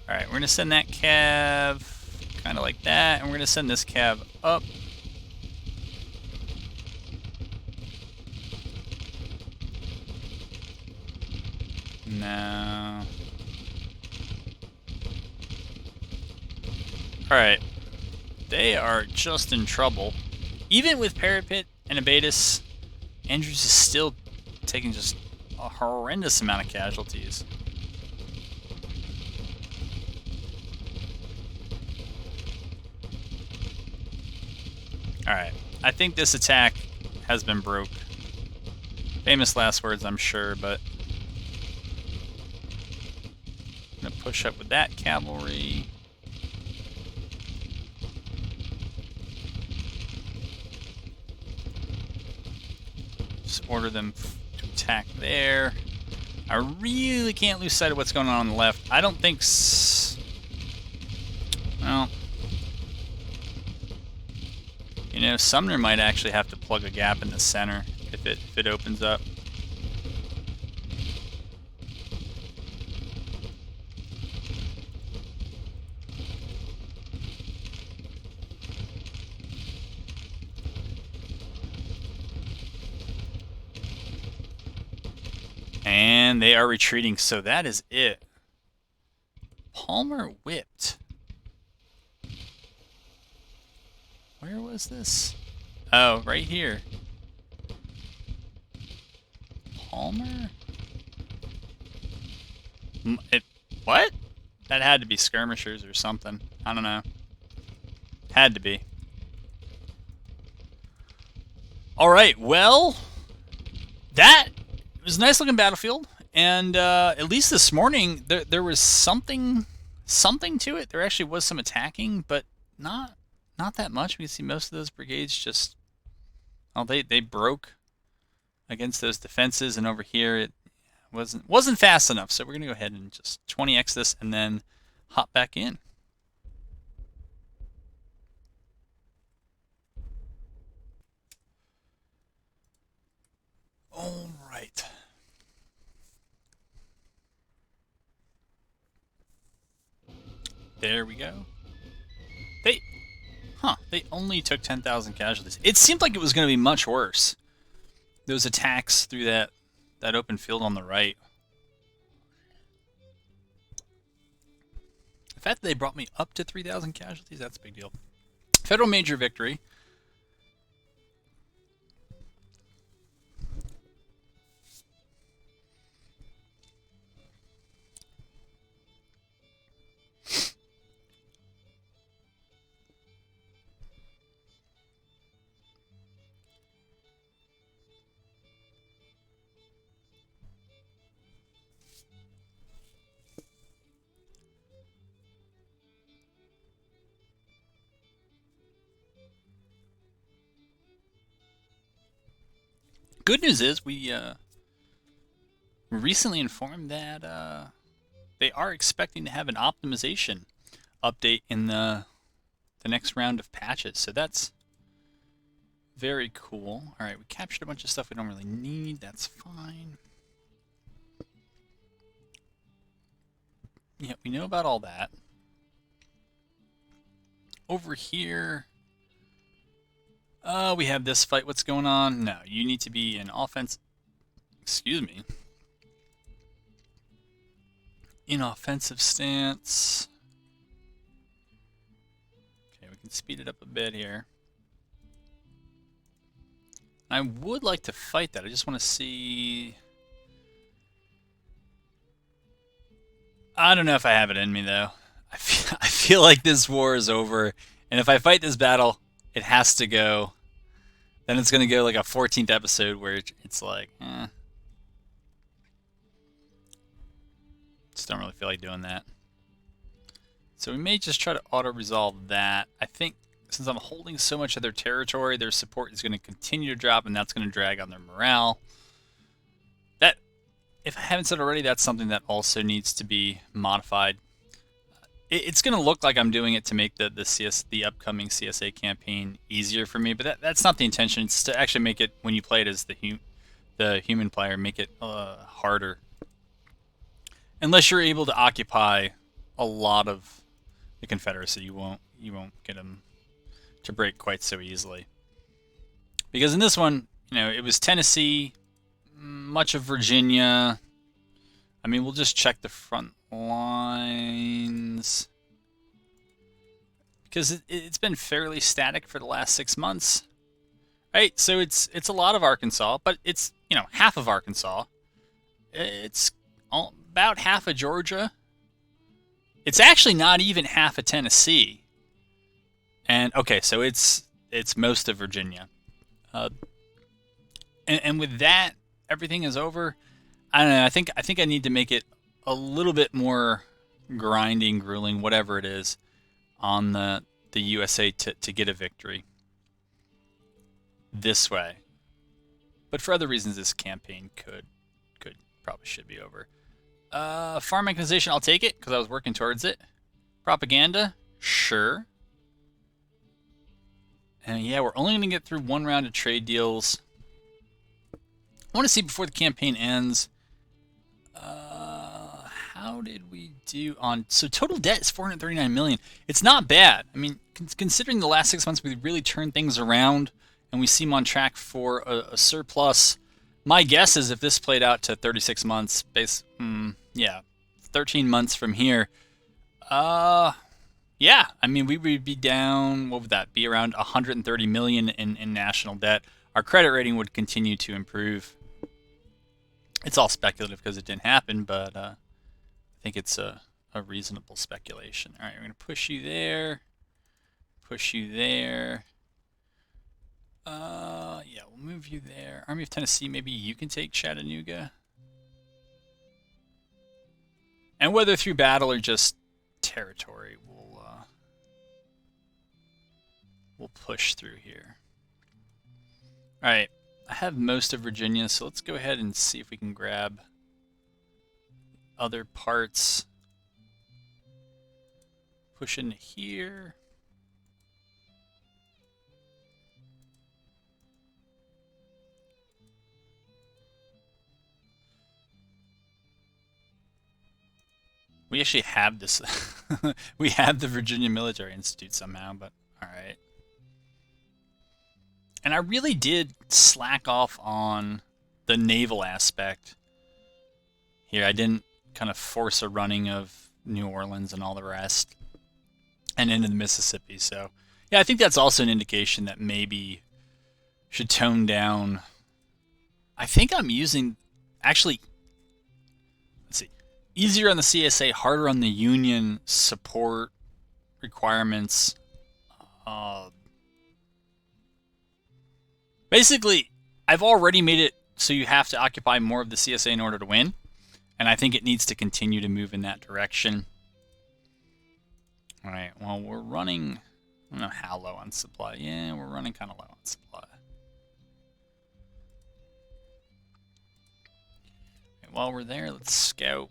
Alright, we're going to send that cav kind of like that, and we're going to send this cav up. No. Alright. They are just in trouble. Even with Parapet and Abatis, Andrews is still taking just a horrendous amount of casualties. Alright. I think this attack has been broke. Famous last words, I'm sure, but I'm going to push up with that cavalry. Just order them to attack there. I really can't lose sight of what's going on the left. I don't think... Well... You know, Sumner might actually have to plug a gap in the center if it opens up. And they are retreating, so that is it. Palmer whipped. Where was this? Oh, right here. Palmer? What? That had to be skirmishers or something. I don't know. Had to be. Alright, well, that was a nice looking battlefield. And at least this morning, there was something to it. There actually was some attacking, but not that much. We can see most of those brigades just... Oh, they broke against those defenses, and over here it wasn't fast enough. So we're going to go ahead and just 20x this and then hop back in. All right. There we go. They only took 10,000 casualties. It seemed like it was going to be much worse. Those attacks through that open field on the right. The fact that they brought me up to 3,000 casualties, that's a big deal. Federal major victory. Good news is we recently informed that they are expecting to have an optimization update in the next round of patches. So that's very cool. All right, we captured a bunch of stuff we don't really need. That's fine. Yeah, we know about all that. Over here, we have this fight. What's going on? No, you need to be in offense. Excuse me. In offensive stance. Okay, we can speed it up a bit here. I would like to fight that. I just want to see... I don't know if I have it in me, though. I feel like this war is over. And if I fight this battle, it has to go. Then it's going to go like a 14th episode where it's like, Just don't really feel like doing that. So we may just try to auto-resolve that. I think since I'm holding so much of their territory, their support is going to continue to drop, and that's going to drag on their morale. That, if I haven't said already, that's something that also needs to be modified. It's going to look like I'm doing it to make the upcoming CSA campaign easier for me, but that's not the intention. It's to actually make it, when you play it as the human player, make it harder. Unless you're able to occupy a lot of the Confederacy, you won't get them to break quite so easily. Because in this one, it was Tennessee, much of Virginia. I mean, we'll just check the front lines because it's been fairly static for the last 6 months, right? So it's a lot of Arkansas, but it's half of Arkansas. It's about half of Georgia. It's actually not even half of Tennessee. And okay, so it's most of Virginia. And with that, everything is over. I don't know. I think I need to make it a little bit more grinding, grueling, whatever it is, on the USA to get a victory this way. But for other reasons, this campaign probably should be over. Farm mechanization, I'll take it because I was working towards it. Propaganda, sure. And yeah, we're only going to get through one round of trade deals. I want to see before the campaign ends. How did we do on... So total debt is $439 million. It's not bad. I mean, considering the last 6 months we really turned things around and we seem on track for a surplus. My guess is if this played out to 36 months, 13 months from here, yeah, I mean, we would be down, what would that be, around $130 million in national debt. Our credit rating would continue to improve. It's all speculative because it didn't happen, but I think it's a reasonable speculation. All right, we're going to push you there. Push you there. Yeah, we'll move you there. Army of Tennessee, maybe you can take Chattanooga. And whether through battle or just territory, we'll push through here. All right, I have most of Virginia, so let's go ahead and see if we can grab other parts. Push into here. We actually have this. We have the Virginia Military Institute somehow, but all right. And I really did slack off on the naval aspect here. I didn't kind of force a running of New Orleans and all the rest and into the Mississippi. So, yeah, I think that's also an indication that maybe should tone down. I think I'm using, actually, let's see, easier on the CSA, harder on the Union support requirements. Basically, I've already made it so you have to occupy more of the CSA in order to win, and I think it needs to continue to move in that direction. All right, well, we're running, I don't know how low on supply. Yeah, we're running kind of low on supply. Okay, while we're there, let's scout.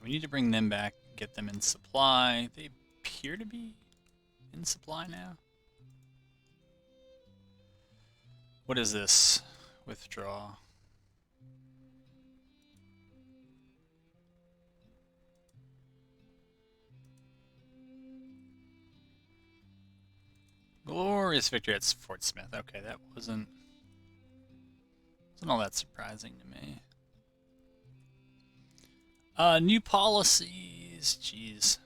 We need to bring them back, get them in supply. They appear to be in supply now. What is this? Withdraw. Glorious victory at Fort Smith. Okay, that wasn't all that surprising to me. New policies. Jeez.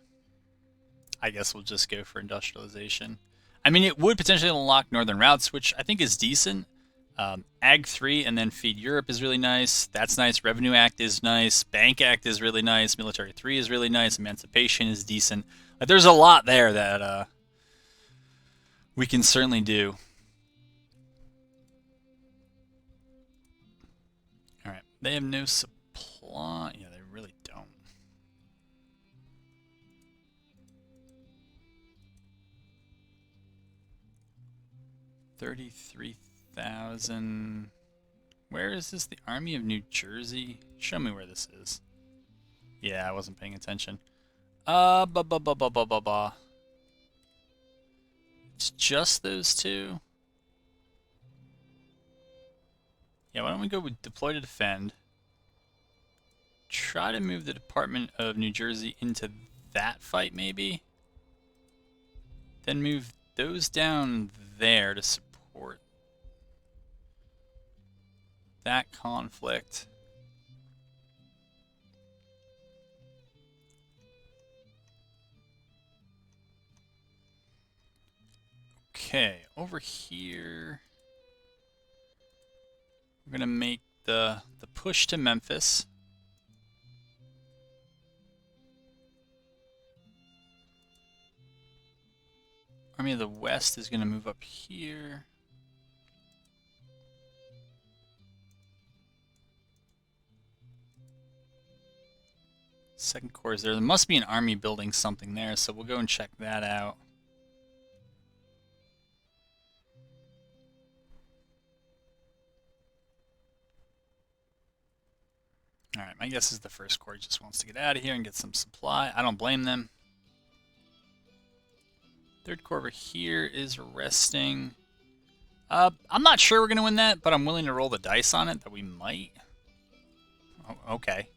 I guess we'll just go for industrialization. I mean, it would potentially unlock northern routes, which I think is decent. Ag 3 and then Feed Europe is really nice. That's nice. Revenue Act is nice. Bank Act is really nice. Military 3 is really nice. Emancipation is decent. Like, there's a lot there that we can certainly do. All right. They have no supply. Yeah, they really don't. $33,000. Where is this? The Army of New Jersey? Show me where this is. Yeah, I wasn't paying attention. Ba ba ba ba ba ba ba. It's just those two. Yeah, why don't we go with deploy to defend? Try to move the Department of New Jersey into that fight, maybe. Then move those down there to support that conflict. Okay, over here, we're gonna make the push to Memphis. Army of the West is gonna move up here. Second Corps is there. There must be an army building something there, so we'll go and check that out. Alright, my guess is the First Corps just wants to get out of here and get some supply. I don't blame them. Third Corps over here is resting. I'm not sure we're going to win that, but I'm willing to roll the dice on it that we might. Oh, okay.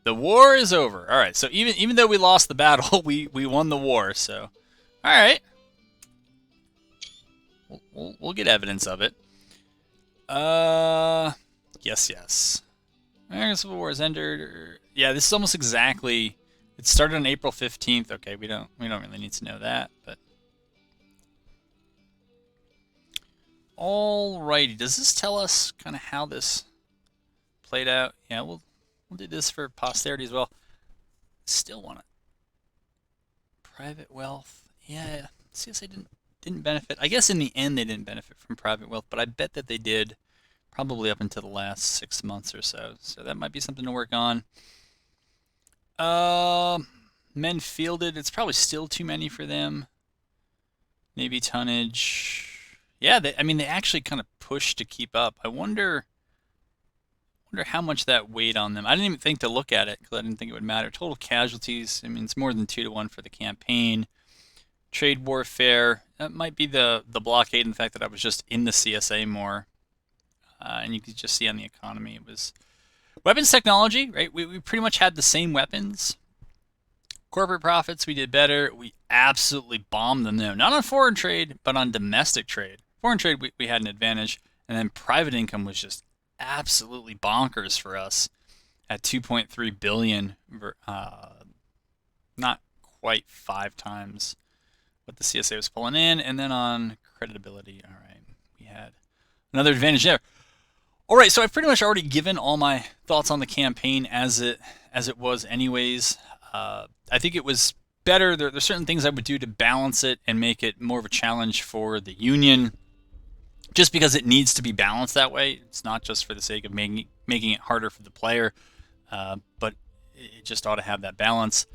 The war is over. Alright, so even though we lost the battle, we won the war, so... Alright. We'll get evidence of it. Yes. American Civil War has entered. Yeah, this is almost exactly. It started on April 15th. Okay, we don't really need to know that, but. Alrighty, does this tell us kind of how this played out? Yeah, we'll do this for posterity as well. Still want it. Private wealth. Yeah, CSA didn't benefit. I guess in the end they didn't benefit from private wealth, but I bet that they did. Probably up until the last 6 months or so. So that might be something to work on. Men fielded. It's probably still too many for them. Navy tonnage. Yeah, they actually kind of pushed to keep up. I wonder how much that weighed on them. I didn't even think to look at it because I didn't think it would matter. Total casualties. I mean, it's more than 2-to-1 for the campaign. Trade warfare. That might be the blockade and the fact that I was just in the CSA more. And you could just see on the economy, it was weapons technology, right? We pretty much had the same weapons. Corporate profits, we did better. We absolutely bombed them, though. Not on foreign trade, but on domestic trade. Foreign trade, we had an advantage. And then private income was just absolutely bonkers for us at 2.3 billion, not quite 5 times what the CSA was pulling in. And then on creditability, all right, we had another advantage there. All right, so I've pretty much already given all my thoughts on the campaign as it was anyways. I think it was better. There's certain things I would do to balance it and make it more of a challenge for the Union, just because it needs to be balanced that way. It's not just for the sake of making it harder for the player, but it just ought to have that balance.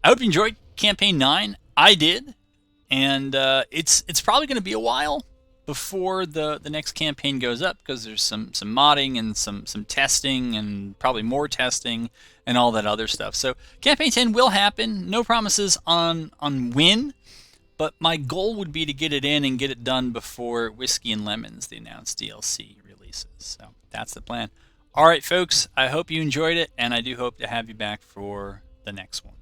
I hope you enjoyed Campaign 9. I did, and it's probably going to be a while before the next campaign goes up, because there's some modding and some testing and probably more testing and all that other stuff. So campaign 10 will happen. No promises on when, but my goal would be to get it in and get it done before Whiskey and Lemons, the announced DLC, releases. So that's the plan. All right, folks, I hope you enjoyed it, and I do hope to have you back for the next one.